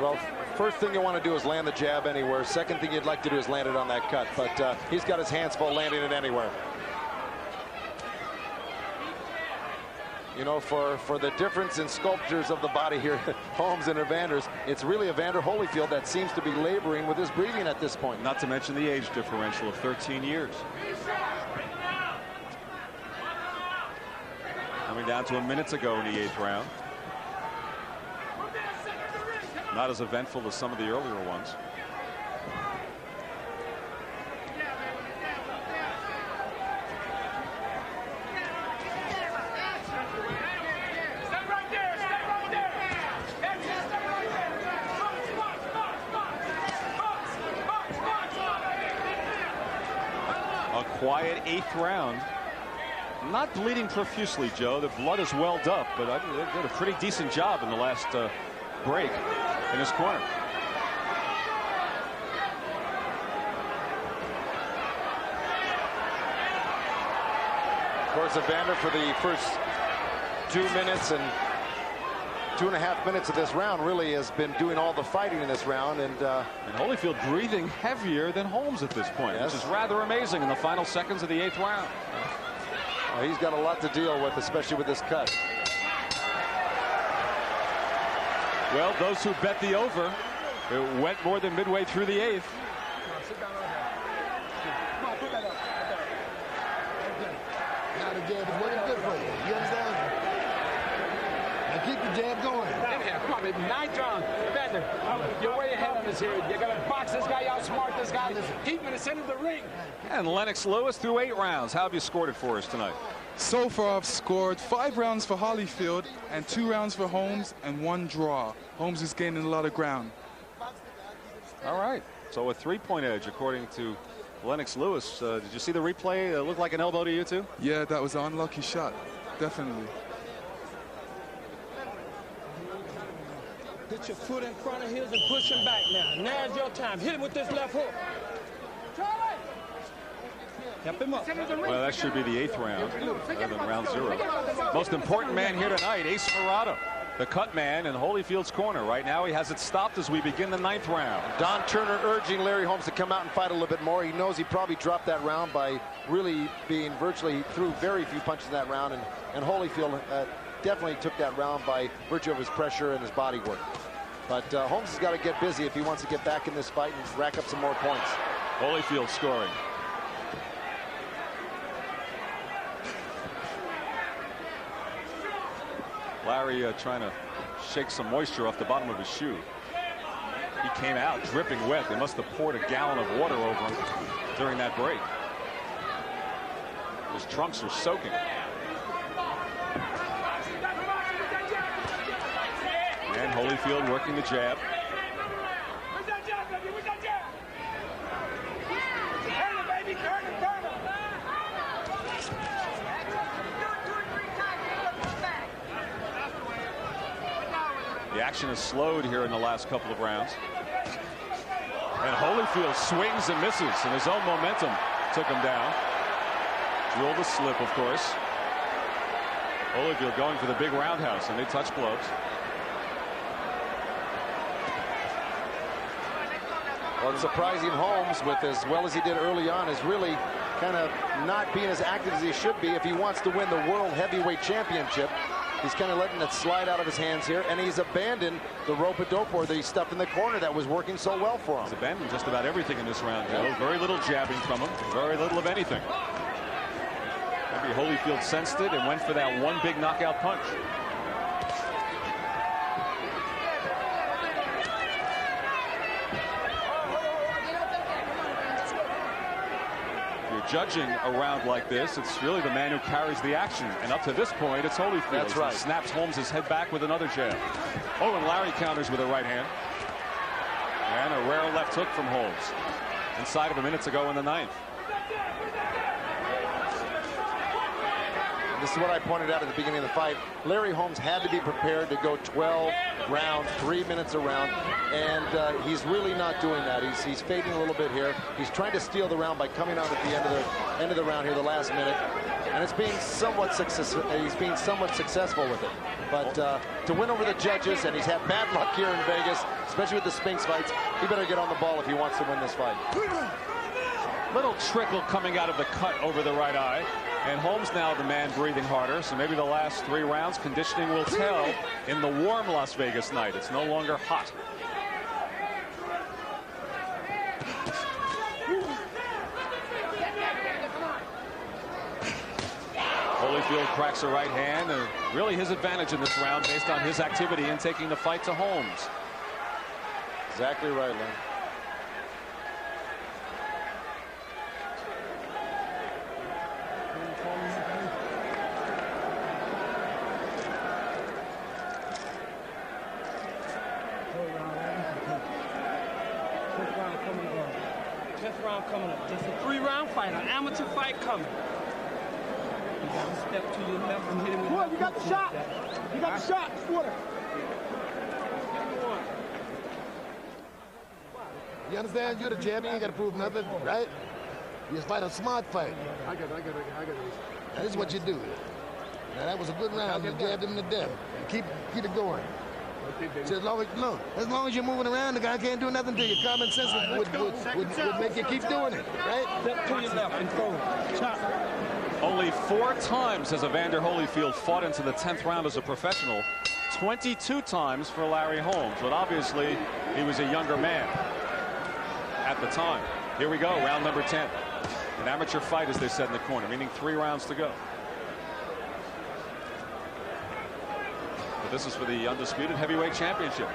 Speaker 2: Well, first thing you want to do is land the jab anywhere. Second thing you'd like to do is land it on that cut. But he's got his hands full landing it anywhere. You know, for the difference in sculptures of the body here, Holmes and Evander's, it's really Evander Holyfield that seems to be laboring with his breathing at this point.
Speaker 1: Not to mention the age differential of 13 years. Coming down to a minute to go in the 8th round. Not as eventful as some of the earlier ones. Quiet 8th round. Not bleeding profusely, Joe. The blood is welled up, but I think they did a pretty decent job in the last break in his corner.
Speaker 2: Of course, Evander for the first 2 minutes and 2.5 minutes of this round really has been doing all the fighting in this round, and
Speaker 1: Holyfield breathing heavier than Holmes at this point,
Speaker 2: yes,
Speaker 1: which is rather amazing in the final seconds of the 8th round.
Speaker 2: Well, he's got a lot to deal with, especially with this cut.
Speaker 1: Well, those who bet the over, it went more than midway through the 8th.
Speaker 10: Now the jab is working good for you. You understand? Keep the jab going.
Speaker 3: Come on, baby. 9th round. Evander, you're way ahead on this here. You're going to box this guy, outsmart this guy. Keep him in the center of the ring.
Speaker 1: And Lennox Lewis through 8 rounds. How have you scored it for us tonight?
Speaker 11: So far, I've scored 5 rounds for Holyfield and 2 rounds for Holmes and 1 draw. Holmes is gaining a lot of ground.
Speaker 1: All right. So a 3-point edge, according to Lennox Lewis. Did you see the replay? It looked like an elbow to you, too?
Speaker 11: Yeah, that was an unlucky shot. Definitely.
Speaker 9: Put your foot in front of his and push him back now. Now's your time. Hit him with this left hook. Help him up.
Speaker 1: Well, that should be the 8th round rather than round 0. Most important man here tonight, Ace Murata, the cut man in Holyfield's corner. Right now he has it stopped as we begin the 9th round.
Speaker 2: Don Turner urging Larry Holmes to come out and fight a little bit more. He knows he probably dropped that round by really being virtually threw very few punches in that round, and Holyfield definitely took that round by virtue of his pressure and his body work. But Holmes has got to get busy if he wants to get back in this fight and rack up some more points.
Speaker 1: Holyfield scoring. Larry trying to shake some moisture off the bottom of his shoe. He came out dripping wet. They must have poured a gallon of water over him during that break. His trunks are soaking. And Holyfield working the jab. The action is slowed here in the last couple of rounds. And Holyfield swings and misses, and his own momentum took him down. Drilled a slip, of course. Holyfield going for the big roundhouse, and they touch gloves.
Speaker 2: Well, it's surprising Holmes, with as well as he did early on, is really kind of not being as active as he should be if he wants to win the World Heavyweight Championship. He's kind of letting it slide out of his hands here, and he's abandoned the rope-a-dope or the stuff in the corner that was working so well for him.
Speaker 1: He's abandoned just about everything in this round, Joe. Very little jabbing from him, very little of anything. Maybe Holyfield sensed it and went for that one big knockout punch. Judging a round like this, it's really the man who carries the action, and up to this point it's Holyfield.
Speaker 2: That's right.
Speaker 1: He snaps Holmes' head back with another jab. Oh, and Larry counters with a right hand, and a rare left hook from Holmes inside of a minute to go in the ninth.
Speaker 2: This is what I pointed out at the beginning of the fight. Larry Holmes had to be prepared to go 12 rounds, 3 minutes a round, and he's really not doing that. He's fading a little bit here. He's trying to steal the round by coming out at the end of the round here, the last minute, and it's being somewhat successful. He's being somewhat successful with it. But to win over the judges, and he's had bad luck here in Vegas, especially with the Spinks fights, he better get on the ball if he wants to win this fight.
Speaker 1: Little trickle coming out of the cut over the right eye. And Holmes now the man breathing harder, so maybe the last 3 rounds conditioning will tell in the warm Las Vegas night. It's no longer hot. Holyfield cracks a right hand, and really his advantage in this round based on his activity in taking the fight to Holmes.
Speaker 2: Exactly right, Lynn.
Speaker 9: Coming up. It's a 3-round fight, an amateur fight coming. You got to step to your left and hit him with
Speaker 10: Boy, you got the shot. You got the shot. Water. You understand? You're the champion. You ain't got to prove nothing, right? You just fight a smart fight. I got it. That is what you do. Now, that was a good round. You jabbed him to death. Keep it going. So as long as you're moving around, the guy can't do nothing to you. Common sense would make you keep doing it, right?
Speaker 9: Step to your left and throw. Chop.
Speaker 1: Only 4 times has Evander Holyfield fought into the 10th round as a professional. 22 times for Larry Holmes, but obviously he was a younger man at the time. Here we go, round number 10. An amateur fight, as they said in the corner, meaning 3 rounds to go. But this is for the undisputed heavyweight championship.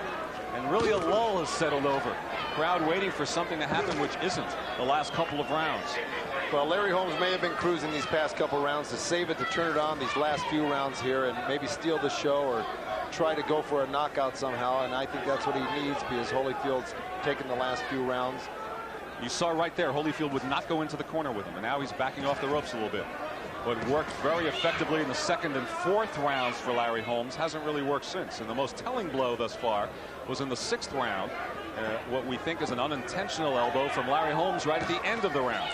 Speaker 1: And really a lull has settled over. Crowd waiting for something to happen, which isn't the last couple of rounds.
Speaker 2: Well, Larry Holmes may have been cruising these past couple rounds to save it, to turn it on these last few rounds here and maybe steal the show or try to go for a knockout somehow. And I think that's what he needs, because Holyfield's taken the last few rounds.
Speaker 1: You saw right there, Holyfield would not go into the corner with him, and now he's backing off the ropes a little bit. But worked very effectively in the 2nd and 4th rounds for Larry Holmes. Hasn't really worked since. And the most telling blow thus far was in the 6th round. What we think is an unintentional elbow from Larry Holmes right at the end of the round.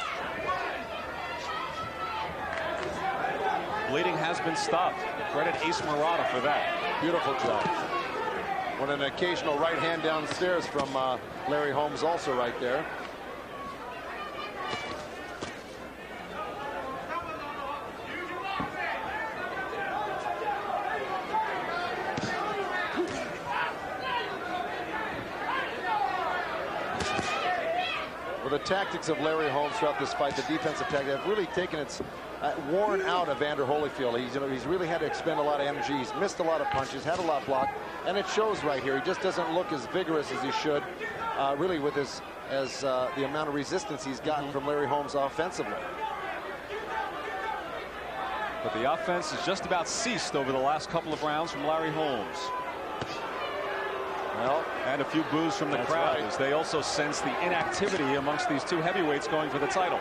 Speaker 1: Bleeding has been stopped. Credit Ace Murata for that.
Speaker 2: Beautiful job. With an occasional right hand downstairs from Larry Holmes also right there. Well, the tactics of Larry Holmes throughout this fight, the defensive tactics, have really taken its worn out of Evander Holyfield. He's really had to expend a lot of energy. He's missed a lot of punches, had a lot blocked, and it shows right here. He just doesn't look as vigorous as he should, really, with his the amount of resistance he's gotten from Larry Holmes offensively.
Speaker 1: But the offense has just about ceased over the last couple of rounds from Larry Holmes. Well, and a few boos from the crowd as they also sense the inactivity amongst these two heavyweights going for the title.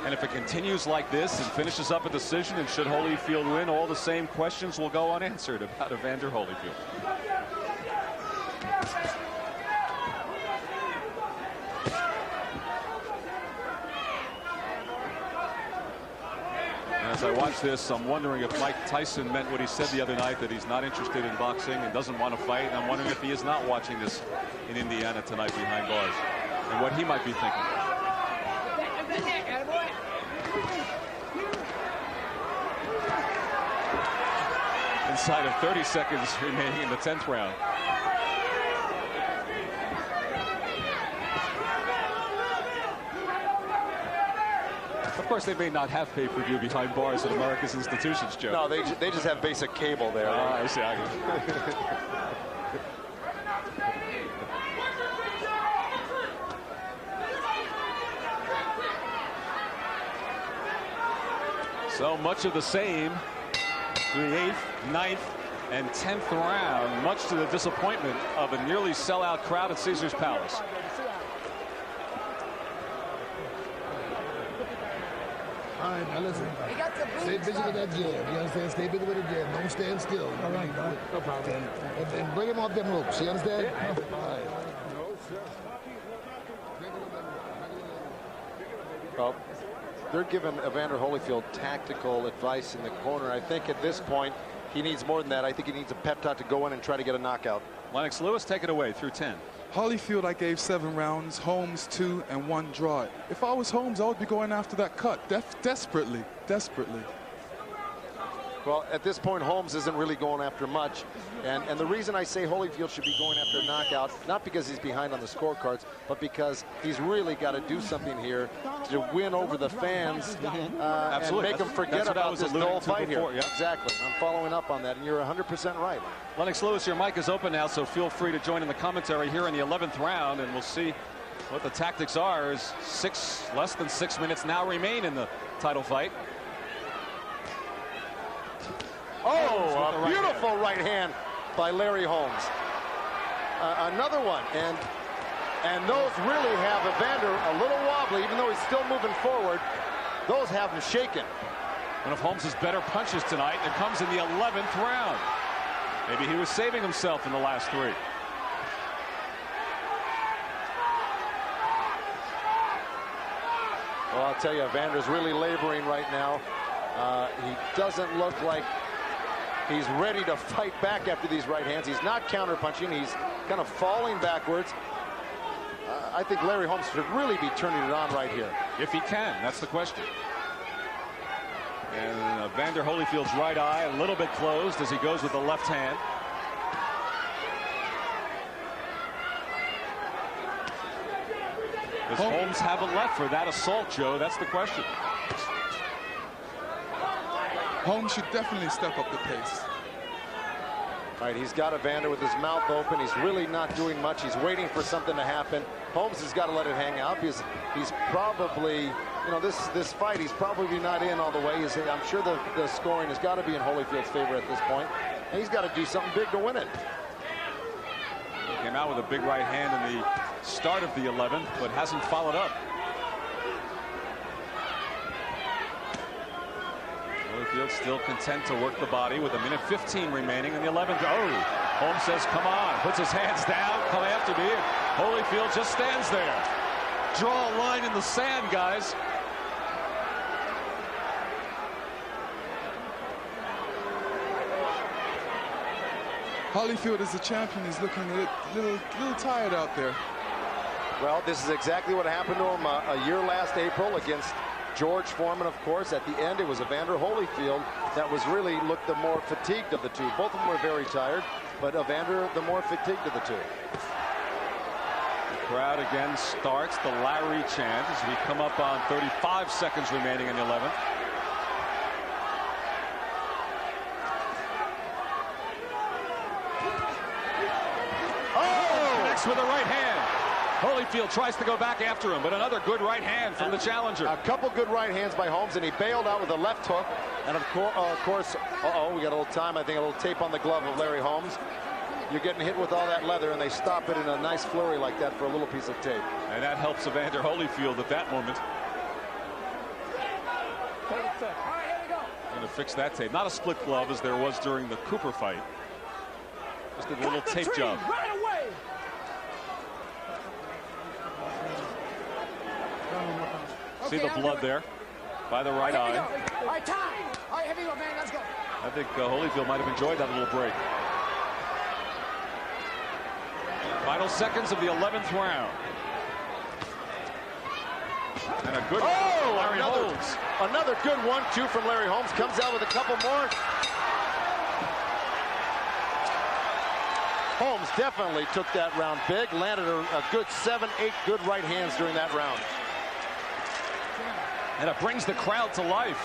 Speaker 1: And if it continues like this and finishes up a decision, and should Holyfield win, all the same questions will go unanswered about Evander Holyfield. As I watch this, I'm wondering if Mike Tyson meant what he said the other night, that he's not interested in boxing and doesn't want to fight. And I'm wondering if he is not watching this in Indiana tonight behind bars and what he might be thinking. Inside of 30 seconds remaining in the 10th round. Of course, they may not have pay-per-view behind bars at America's institutions, Joe.
Speaker 2: No, they just have basic cable there.
Speaker 1: I see. So much of the same through the 8th, 9th, and 10th round, much to the disappointment of a nearly sellout crowd at Caesars Palace.
Speaker 10: All right, now listen. Stay busy with that jab. You understand? Stay busy with the jab. Don't stand still. All right, no problem. And bring him off them ropes. You understand? Yeah. All right.
Speaker 2: Well, they're giving Evander Holyfield tactical advice in the corner. I think at this point he needs more than that. I think he needs a pep talk to go in and try to get a knockout.
Speaker 1: Lennox Lewis, take it away through 10.
Speaker 11: Holyfield, I gave 7 rounds. Holmes 2 and 1 draw. If I was Holmes, I would be going after that cut desperately.
Speaker 2: Well, at this point, Holmes isn't really going after much. And the reason I say Holyfield should be going after a knockout, not because he's behind on the scorecards, but because he's really got to do something here to win over the fans and make them forget about this dull fight here.
Speaker 1: Yeah.
Speaker 2: Exactly. I'm following up on that, and you're 100% right.
Speaker 1: Lennox Lewis, your mic is open now, so feel free to join in the commentary here in the 11th round, and we'll see what the tactics are as less than 6 minutes now remain in the title fight.
Speaker 2: Oh, a beautiful right hand by Larry Holmes. Another one, and those really have Evander a little wobbly, even though he's still moving forward. Those have him shaken.
Speaker 1: One of Holmes' better punches tonight. It comes in the 11th round. Maybe he was saving himself in the last 3.
Speaker 2: Well, I'll tell you, Evander's really laboring right now. He doesn't look like he's ready to fight back after these right hands. He's not counterpunching. He's kind of falling backwards. I think Larry Holmes should really be turning it on right here.
Speaker 1: If he can, that's the question. And Evander Holyfield's right eye a little bit closed as he goes with the left hand. Does Holmes have a left for that assault, Joe? That's the question.
Speaker 11: Holmes should definitely step up the pace.
Speaker 2: All right, he's got Evander with his mouth open. He's really not doing much. He's waiting for something to happen. Holmes has got to let it hang out because he's probably, you know, this fight, he's probably not in all the way. I'm sure the scoring has got to be in Holyfield's favor at this point. And he's got to do something big to win it.
Speaker 1: He came out with a big right hand in the start of the 11th, but hasn't followed up. Holyfield still content to work the body with 1:15 remaining in the 11th. Oh, Holmes says, come on, puts his hands down, come after me. Holyfield just stands there. Draw a line in the sand, guys.
Speaker 11: Holyfield is the champion. He's looking a little tired out there.
Speaker 2: Well, this is exactly what happened to him a year last April against George Foreman, of course. At the end, it was Evander Holyfield that was really looked the more fatigued of the two. Both of them were very tired, but Evander the more fatigued of the two.
Speaker 1: The crowd again starts the Larry chant as we come up on 35 seconds remaining in the 11th. Oh! Connects with the right hand. Holyfield tries to go back after him, but another good right hand from the challenger.
Speaker 2: A couple good right hands by Holmes, and he bailed out with a left hook. And of course, we got a little time. I think a little tape on the glove of Larry Holmes. You're getting hit with all that leather, and they stop it in a nice flurry like that for a little piece of tape.
Speaker 1: And that helps Evander Holyfield at that moment. Going to fix that tape. Not a split glove as there was during the Cooper fight. Just a little tape job.
Speaker 8: Right away.
Speaker 1: See the blood there by the right eye.
Speaker 8: All right, time. All right, here we go, man. Let's go.
Speaker 1: I think Holyfield might have enjoyed that little break. Final seconds of the 11th round. And a good Larry Holmes.
Speaker 2: Another good 1-2 from Larry Holmes. Comes out with a couple more. Holmes definitely took that round big. Landed a good 7-8 good right hands during that round.
Speaker 1: And it brings the crowd to life.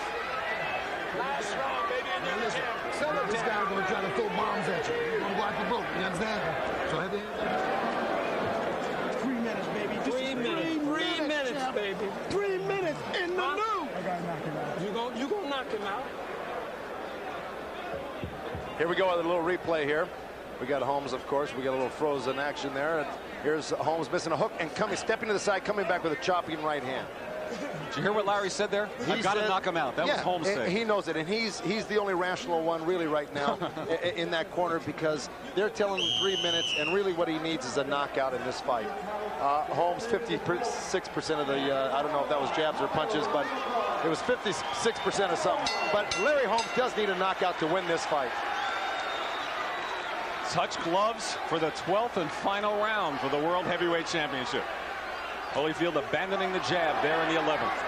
Speaker 8: Last round, baby.
Speaker 10: This guy's going to try to throw bombs at you. You're going to block the rope. You understand? So have
Speaker 9: 3 minutes, baby. 3 minutes. 3 minutes, baby.
Speaker 10: 3 minutes in the new.
Speaker 9: I got to knock him out. You gonna knock him out?
Speaker 2: Here we go with a little replay here. We got Holmes, of course. We got a little frozen action there. And here's Holmes missing a hook and stepping to the side, coming back with a chopping right hand.
Speaker 1: Did you hear what Larry said there? I've got to knock him out. That was Holmes saying.
Speaker 2: He knows it, and he's the only rational one really right now in that corner, because they're telling him 3 minutes, and really what he needs is a knockout in this fight. Holmes, 56% of the, I don't know if that was jabs or punches, but it was 56% of something. But Larry Holmes does need a knockout to win this fight.
Speaker 1: Touch gloves for the 12th and final round for the World Heavyweight Championship. Holyfield abandoning the jab there in the 11th.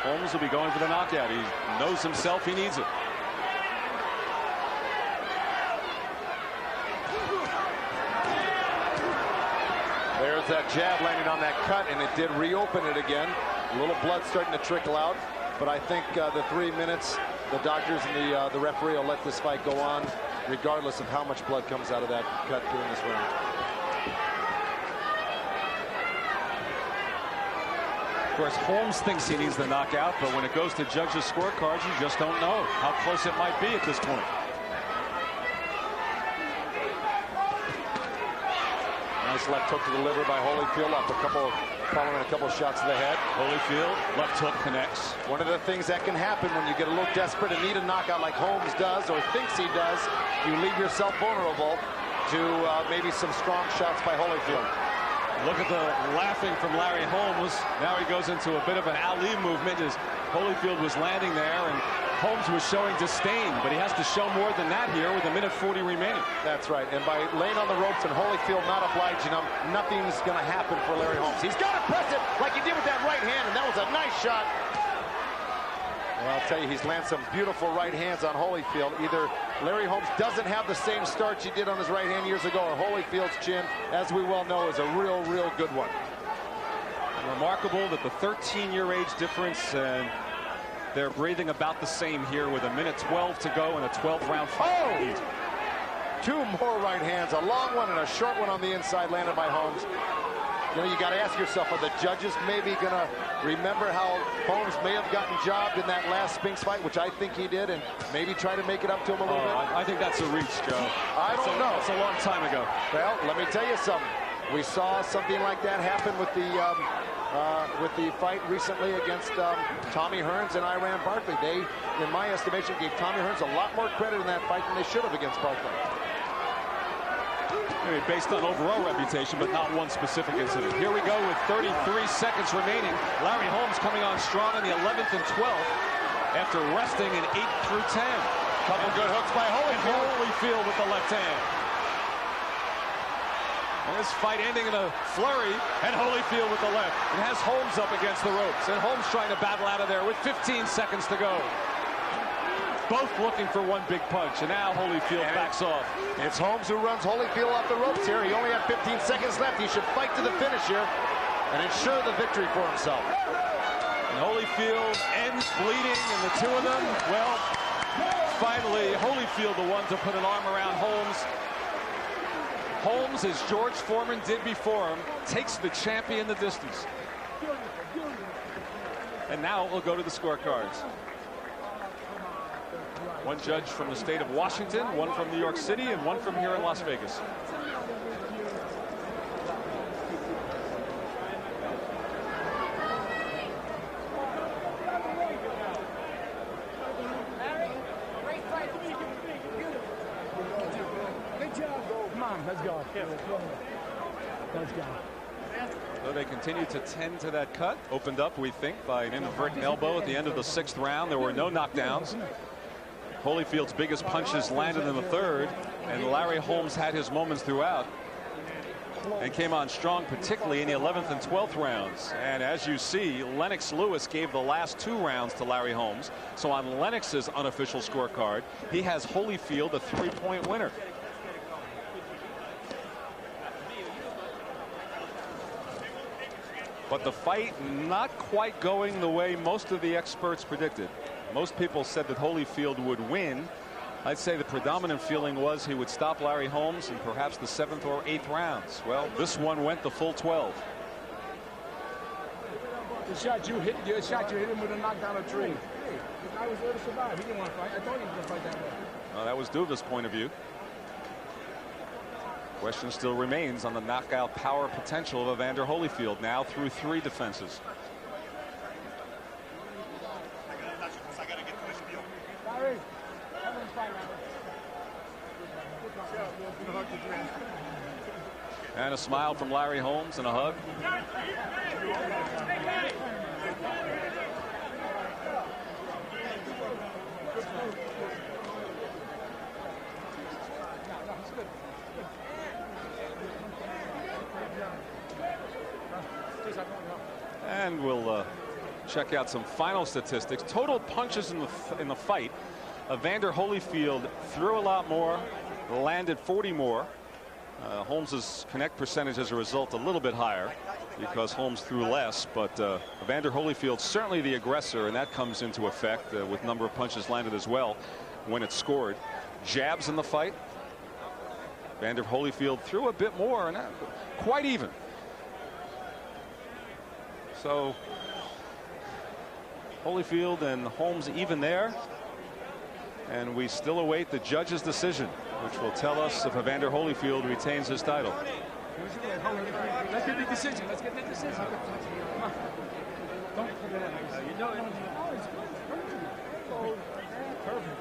Speaker 1: Holmes will be going for the knockout. He knows himself he needs it.
Speaker 2: There's that jab landing on that cut, and it did reopen it again. A little blood starting to trickle out, but I think the 3 minutes, the doctors and the referee will let this fight go on, regardless of how much blood comes out of that cut during this round.
Speaker 1: Of course, Holmes thinks he needs the knockout, but when it goes to judges' scorecards, you just don't know how close it might be at this point.
Speaker 2: Nice left hook to the liver by Holyfield, following a couple shots to the head.
Speaker 1: Holyfield, left hook connects.
Speaker 2: One of the things that can happen when you get a little desperate and need a knockout like Holmes does, or thinks he does, you leave yourself vulnerable to maybe some strong shots by Holyfield.
Speaker 1: Look at the laughing from Larry Holmes. Now he goes into a bit of an Ali movement as Holyfield was landing there, and Holmes was showing disdain, but he has to show more than that here with 1:40 remaining.
Speaker 2: That's right, and by laying on the ropes and Holyfield not obliging him, nothing's going to happen for Larry Holmes. He's got to press it like he did with that right hand, and that was a nice shot. Well, I'll tell you, he's landed some beautiful right hands on Holyfield. Either Larry Holmes doesn't have the same starch he did on his right hand years ago, or Holyfield's chin, as we well know, is a real good one.
Speaker 1: And remarkable that the 13-year age difference, and they're breathing about the same here with 1:12 to go in a 12th round fight.
Speaker 2: Two more right hands, a long one and a short one on the inside landed by Holmes. You know, you got to ask yourself, are the judges maybe going to remember how Holmes may have gotten jobbed in that last Spinks fight, which I think he did, and maybe try to make it up to him a little bit?
Speaker 1: I think that's a reach, Joe.
Speaker 2: I don't know.
Speaker 1: It's a long time ago.
Speaker 2: Well, let me tell you something. We saw something like that happen with the fight recently against Tommy Hearns and Iran Barkley. They, in my estimation, gave Tommy Hearns a lot more credit in that fight than they should have against Barkley.
Speaker 1: Maybe based on overall reputation, but not one specific incident. Here we go with 33 seconds remaining. Larry Holmes coming on strong in the 11th and 12th after resting in 8 through 10. Couple good hooks by Holyfield. And Holyfield with the left hand. And this fight ending in a flurry, and Holyfield with the left. It has Holmes up against the ropes, and Holmes trying to battle out of there with 15 seconds to go. Both looking for one big punch, and now Holyfield backs off.
Speaker 2: It's Holmes who runs Holyfield off the ropes here. He only had 15 seconds left. He should fight to the finish here and ensure the victory for himself.
Speaker 1: And Holyfield ends bleeding, and the two of them, well, finally, Holyfield the one to put an arm around Holmes. Holmes, as George Foreman did before him, takes the champion the distance. And now we'll go to the scorecards. One judge from the state of Washington, one from New York City, and one from here in Las Vegas.
Speaker 3: Let's go. Let's go.
Speaker 1: So they continue to tend to that cut. Opened up, we think, by an inadvertent elbow at the end of the 6th round. There were no knockdowns. Holyfield's biggest punches landed in the 3rd, and Larry Holmes had his moments throughout and came on strong, particularly in the 11th and 12th rounds. And as you see, Lennox Lewis gave the last 2 rounds to Larry Holmes. So on Lennox's unofficial scorecard, he has Holyfield a 3-point winner. But the fight not quite going the way most of the experts predicted. Most people said that Holyfield would win. I'd say the predominant feeling was he would stop Larry Holmes in perhaps the 7th or 8th rounds. Well, this one went the full 12.
Speaker 3: The shot you hit him with a knockdown of 3. I was there to survive. He didn't want to fight. I thought he was going to fight that way.
Speaker 1: Well, that was Duva's point of view. Question still remains on the knockout power potential of Evander Holyfield, now through 3 defenses. And a smile from Larry Holmes and a hug. And we'll check out some final statistics. Total punches in the fight. Evander Holyfield threw a lot more, landed 40 more. Holmes's connect percentage as a result a little bit higher because Holmes threw less, but Evander Holyfield certainly the aggressor, and that comes into effect with number of punches landed as well when it's scored. Jabs in the fight. Evander Holyfield threw a bit more, and quite even. So Holyfield and Holmes even there, and we still await the judge's decision, which will tell us if Evander Holyfield retains his title.
Speaker 3: Let's get the decision. Let's get the decision. Come on. Don't forget it. You know it. Perfect.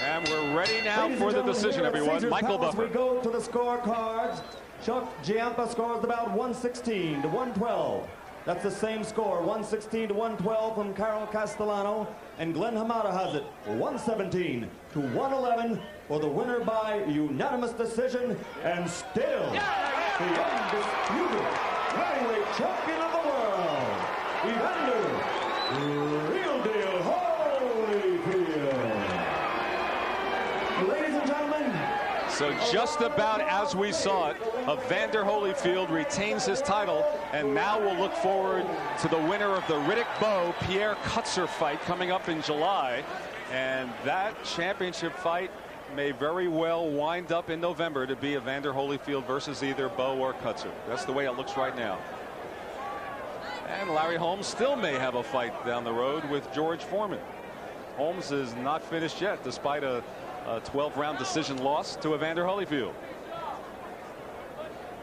Speaker 1: And we're ready now for the decision, everyone. Michael Buffer.
Speaker 12: We go to the scorecards. Chuck Giampa scores about 116 to 112. That's the same score, 116 to 112 from Carol Castellano. And Glenn Hamada has it 117 to 111 for the winner by unanimous decision, and still the undisputed heavyweight champion of the world, Evander Real Deal Holyfield. Ladies and gentlemen.
Speaker 1: So just about as we saw it, Evander Holyfield retains his title, and now we'll look forward to the winner of the Riddick-Bowe Pierre Kutzer fight coming up in July, and that championship fight may very well wind up in November to be Evander Holyfield versus either Bowe or Kutzer. That's the way it looks right now. And Larry Holmes still may have a fight down the road with George Foreman. Holmes is not finished yet, despite a 12-round decision loss to Evander Holyfield.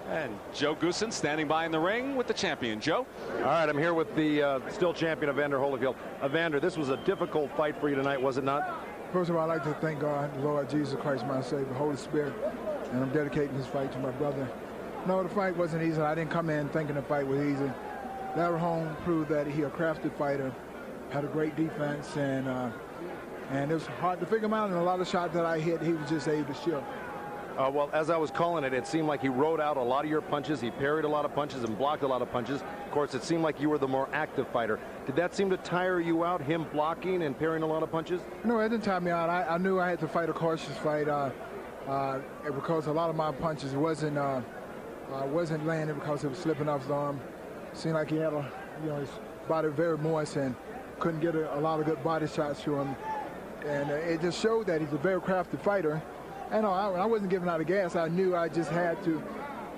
Speaker 1: And Joe Goosen standing by in the ring with the champion. Joe?
Speaker 2: All right, I'm here with the still champion Evander Holyfield. Evander, this was a difficult fight for you tonight, was it not?
Speaker 5: First of all, I'd like to thank God, the Lord Jesus Christ, my Savior, Holy Spirit, and I'm dedicating this fight to my brother. No, the fight wasn't easy. I didn't come in thinking the fight was easy. Larry Holmes proved that he a crafty fighter, had a great defense, and it was hard to figure him out. And a lot of shots that I hit, he was just able to shield.
Speaker 2: Well, as I was calling it, it seemed like he rode out a lot of your punches. He parried a lot of punches and blocked a lot of punches. Of course, it seemed like you were the more active fighter. Did that seem to tire you out, him blocking and parrying a lot of punches?
Speaker 5: No, it didn't tire me out. I knew I had to fight a cautious fight because a lot of my punches wasn't landing because it was slipping off his arm. Seemed like he had his body very moist and couldn't get a lot of good body shots to him. And it just showed that he's a very crafty fighter. And I wasn't giving out a gas. I knew I just had to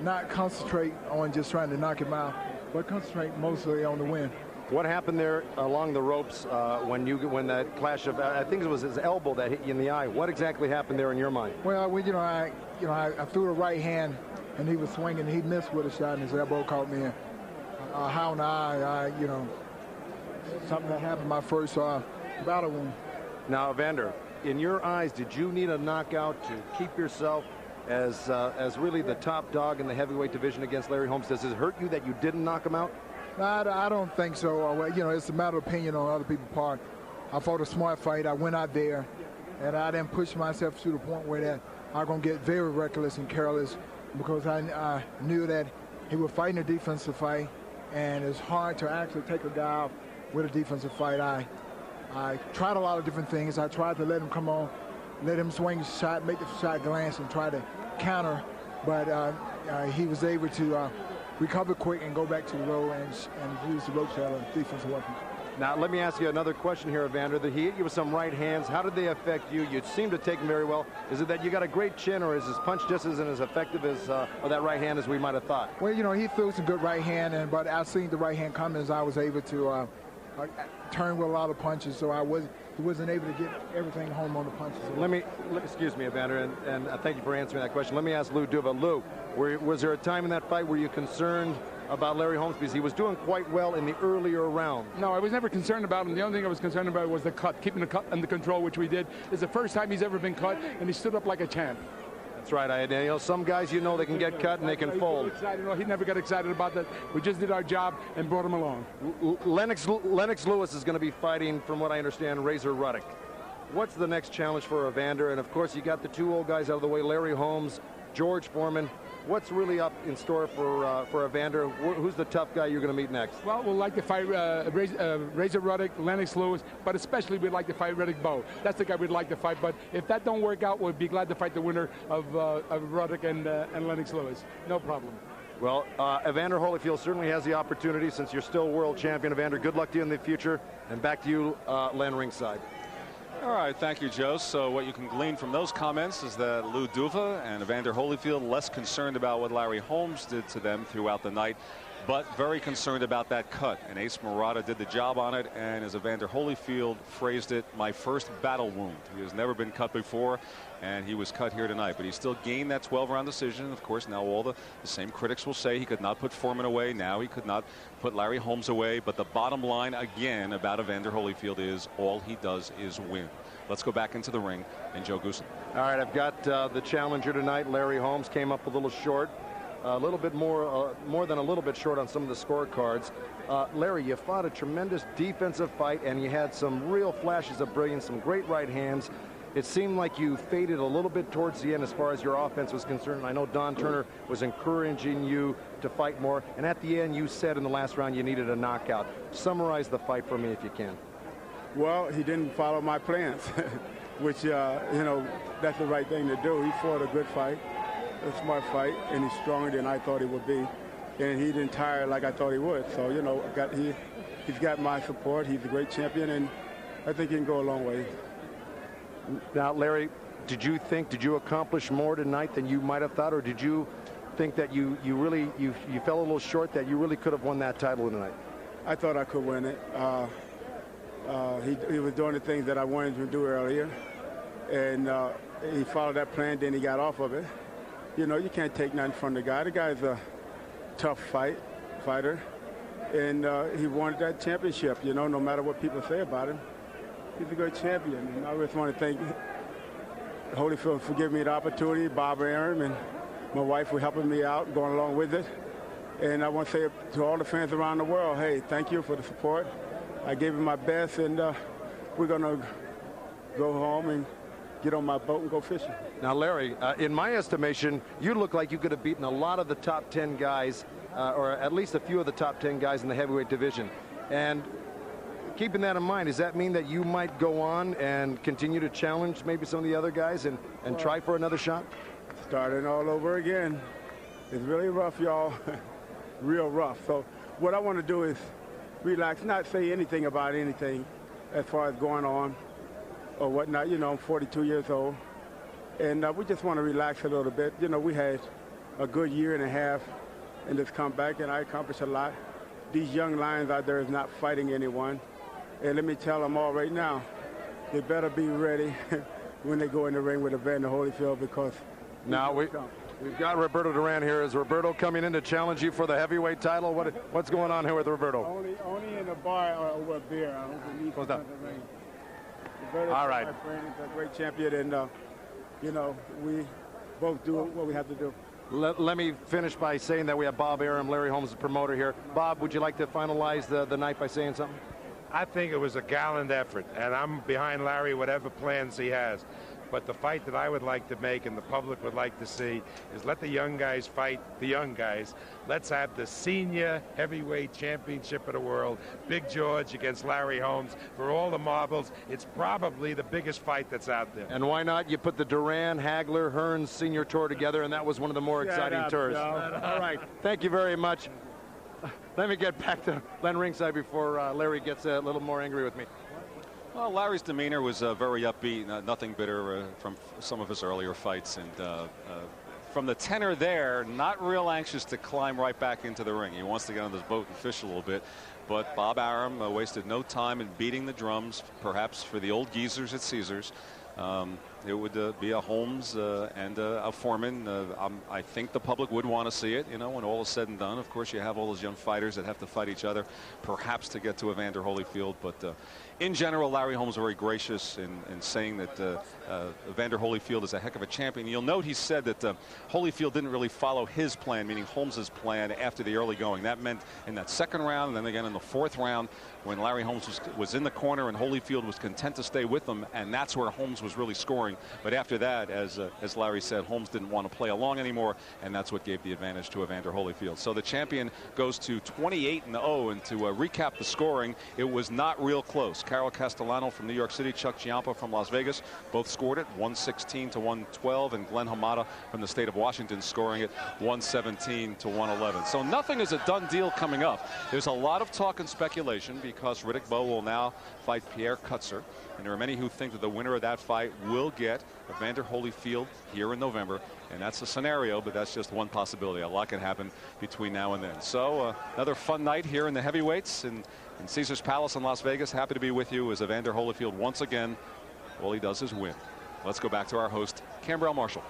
Speaker 5: not concentrate on just trying to knock him out, but concentrate mostly on the win.
Speaker 2: What happened there along the ropes when that clash of, I think it was his elbow that hit you in the eye? What exactly happened there in your mind?
Speaker 5: Well, I threw the right hand, and he was swinging. He missed with a shot, and his elbow caught me in. How and something that happened my first battle wound.
Speaker 2: Now, Evander, in your eyes, did you need a knockout to keep yourself as really the top dog in the heavyweight division against Larry Holmes? Does it hurt you that you didn't knock him out?
Speaker 5: No, I don't think so. It's a matter of opinion on other people's part. I fought a smart fight. I went out there, and I didn't push myself to the point where that I'm going to get very reckless and careless, because I knew that he was fighting a defensive fight, and it's hard to actually take a guy out with a defensive fight. I tried a lot of different things. I tried to let him come on, let him swing his shot, make the shot glance, and try to counter, but he was able to recover quick and go back to the road and use the ropes as a defensive weapon.
Speaker 2: Now, let me ask you another question here, Evander. He hit you with some right hands. How did they affect you? You seem to take them very well. Is it that you got a great chin, or is his punch just isn't as effective as or that right hand as we might have thought?
Speaker 5: Well, he threw some good right hand, but I seen the right hand coming as I was able to turn with a lot of punches, so he wasn't able to get everything home on the punches.
Speaker 2: Excuse me, Evander, and thank you for answering that question. Let me ask Lou Duva. Lou, was there a time in that fight where you concerned about Larry Holmes, because he was doing quite well in the earlier round?
Speaker 3: No, I was never concerned about him. The only thing I was concerned about was the cut, keeping the cut under control, which we did. It's the first time he's ever been cut, and he stood up like a champ.
Speaker 2: That's right. Some guys, they can get cut and they can fold.
Speaker 3: He never got excited about that. We just did our job and brought him along.
Speaker 2: Lennox Lewis is going to be fighting, from what I understand, Razor Ruddock. What's the next challenge for Evander? And of course, you got the two old guys out of the way, Larry Holmes, George Foreman. What's really up in store for Evander? Who's the tough guy you're going to meet next?
Speaker 3: Well, we'd like to fight Razor Ruddock, Lennox Lewis, but especially we'd like to fight Riddick Bowe. That's the guy we'd like to fight. But if that don't work out, we'd be glad to fight the winner of Ruddock and Lennox Lewis. No problem.
Speaker 2: Well, Evander Holyfield certainly has the opportunity, since you're still world champion. Evander, good luck to you in the future. And back to you, Len, ringside.
Speaker 1: All right, thank you, Joe. So what you can glean from those comments is that Lou Duva and Evander Holyfield less concerned about what Larry Holmes did to them throughout the night, but very concerned about that cut. And Ace Murata did the job on it, and as Evander Holyfield phrased it, my first battle wound. He has never been cut before, and he was cut here tonight, but he still gained that 12-round decision. Of course, now all the same critics will say he could not put Foreman away. Now he could not put Larry Holmes away. But the bottom line again about Evander Holyfield is all he does is win. Let's go back into the ring and Joe Goosen.
Speaker 2: All right, I've got the challenger tonight. Larry Holmes came up a little short, a little bit more than a little bit short on some of the scorecards. Larry, you fought a tremendous defensive fight, and you had some real flashes of brilliance, some great right hands. It seemed like you faded a little bit towards the end as far as your offense was concerned. I know Don Turner was encouraging you to fight more, and at the end you said in the last round you needed a knockout. Summarize the fight for me if you can.
Speaker 4: Well, he didn't follow my plans, which, that's the right thing to do. He fought a good fight, a smart fight, and he's stronger than I thought he would be. And he didn't tire like I thought he would. So, he's got my support. He's a great champion, and I think he can go a long way.
Speaker 2: Now, Larry, did you accomplish more tonight than you might have thought, or did you think that you fell a little short, that you really could have won that title tonight?
Speaker 4: I thought I could win it. He was doing the things that I wanted him to do earlier, and he followed that plan, then he got off of it. You can't take nothing from the guy. The guy's a tough fighter, and he wanted that championship, no matter what people say about him. He's a good champion, and I just want to thank Holyfield for giving me the opportunity, Bob Aaron and my wife for helping me out, going along with it. And I want to say to all the fans around the world, hey, thank you for the support. I gave him my best, and we're going to go home and get on my boat and go fishing.
Speaker 2: Now, Larry, in my estimation, you look like you could have beaten a lot of the top 10 guys, or at least a few of the top 10 guys in the heavyweight division. And keeping that in mind, does that mean that you might go on and continue to challenge maybe some of the other guys and try for another shot?
Speaker 4: Starting all over again. It's really rough, y'all. Real rough. So what I want to do is relax, not say anything about anything as far as going on.
Speaker 11: or whatnot. You know, I'm 42 years old, and we just want to relax a little bit. You know, we had a good year and a half in this comeback, and I accomplished a lot. These young lions out there is not fighting anyone, and let me tell them all right now, they better be ready when they go in the ring with Evander Holyfield, because
Speaker 2: now we've got Roberto Duran here. Is Roberto coming in to challenge you for the heavyweight title? What's going on here with Roberto?
Speaker 11: Only in a bar or over a beer. I don't need to the ring. Roberto's
Speaker 2: all right.
Speaker 11: My friend, he's a great champion, and you know, we both do what we have to do.
Speaker 2: Let me finish by saying that we have Bob Arum, Larry Holmes, the promoter here. Bob, would you like to finalize the night by saying something?
Speaker 13: I think it was a gallant effort, and I'm behind Larry, whatever plans he has. But the fight that I would like to make and the public would like to see is let the young guys fight the young guys. Let's have the senior heavyweight championship of the world, Big George against Larry Holmes. For all the marbles, it's probably the biggest fight that's out there.
Speaker 2: And why not? You put the Duran, Hagler, Hearns senior tour together, and that was one of the more exciting tours. All right. Thank you very much. Let me get back to Len ringside before Larry gets a little more angry with me.
Speaker 1: Well, Larry's demeanor was very upbeat, nothing bitter from some of his earlier fights, and from the tenor there, not real anxious to climb right back into the ring. He wants to get on this boat and fish a little bit, but Bob Arum wasted no time in beating the drums, perhaps for the old geezers at Caesars. It would be a Holmes and a Foreman. I think the public would want to see it, you know, when all is said and done. Of course, you have all those young fighters that have to fight each other, perhaps to get to Evander Holyfield. But in general, Larry Holmes very gracious in saying that Evander Holyfield is a heck of a champion. You'll note he said that Holyfield didn't really follow his plan, meaning Holmes's plan, after the early going. That meant in that second round, and then again in the fourth round, when Larry Holmes was in the corner and Holyfield was content to stay with him, and that's where Holmes was really scoring. But after that, as Larry said, Holmes didn't want to play along anymore, and that's what gave the advantage to Evander Holyfield. So the champion goes to 28-0, and to recap the scoring, it was not real close. Carol Castellano from New York City, Chuck Giampa from Las Vegas, both scored it 116 to 112, and Glenn Hamada from the state of Washington scoring it 117 to 111. So nothing is a done deal coming up. There's a lot of talk and speculation because Riddick Bowe will now fight Pierre Kutzer, and there are many who think that the winner of that fight will get Evander Holyfield here in November, and that's a scenario, but that's just one possibility. A lot can happen between now and then. So another fun night here in the heavyweights in Caesars Palace in Las Vegas. Happy to be with you as Evander Holyfield once again, all he does is win. Let's go back to our host, Cambrell Marshall.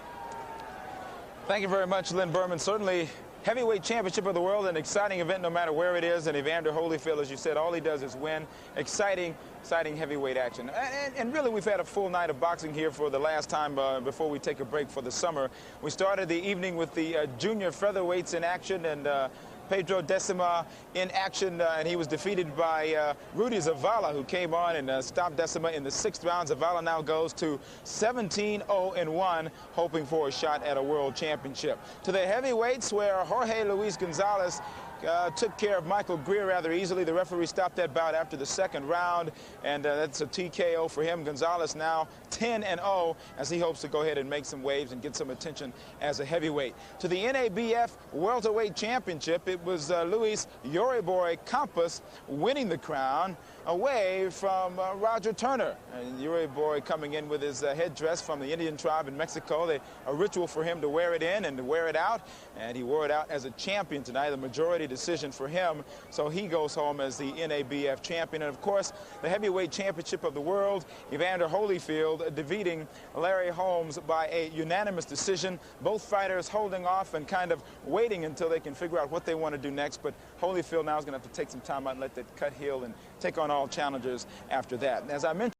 Speaker 14: Thank you very much, Lynn Berman. Certainly heavyweight championship of the world, an exciting event no matter where it is, and Evander Holyfield, as you said, all he does is win. Exciting heavyweight action. And really, we've had a full night of boxing here for the last time before we take a break for the summer. We started the evening with the junior featherweights in action, and Pedro Decima in action, and he was defeated by Rudy Zavala, who came on and stopped Decima in the 6th round. Zavala now goes to 17-0-1, hoping for a shot at a world championship. To the heavyweights, where Jorge Luis Gonzalez took care of Michael Greer rather easily. The referee stopped that bout after the 2nd round, and that's a TKO for him. Gonzalez now 10-0 as he hopes to go ahead and make some waves and get some attention as a heavyweight. To the NABF Welterweight Championship, it was Luis Yuriboy Campos winning the crown away from Roger Turner. And Yuriboy coming in with his headdress from the Indian tribe in Mexico. A ritual for him to wear it in and to wear it out, and he wore it out as a champion tonight. The majority decision for him, so he goes home as the NABF champion. And of course, the heavyweight championship of the world, Evander Holyfield defeating Larry Holmes by a unanimous decision. Both fighters holding off and kind of waiting until they can figure out what they want to do next, but Holyfield now is going to have to take some time out and let that cut heal and take on all challengers after that. And as I mentioned,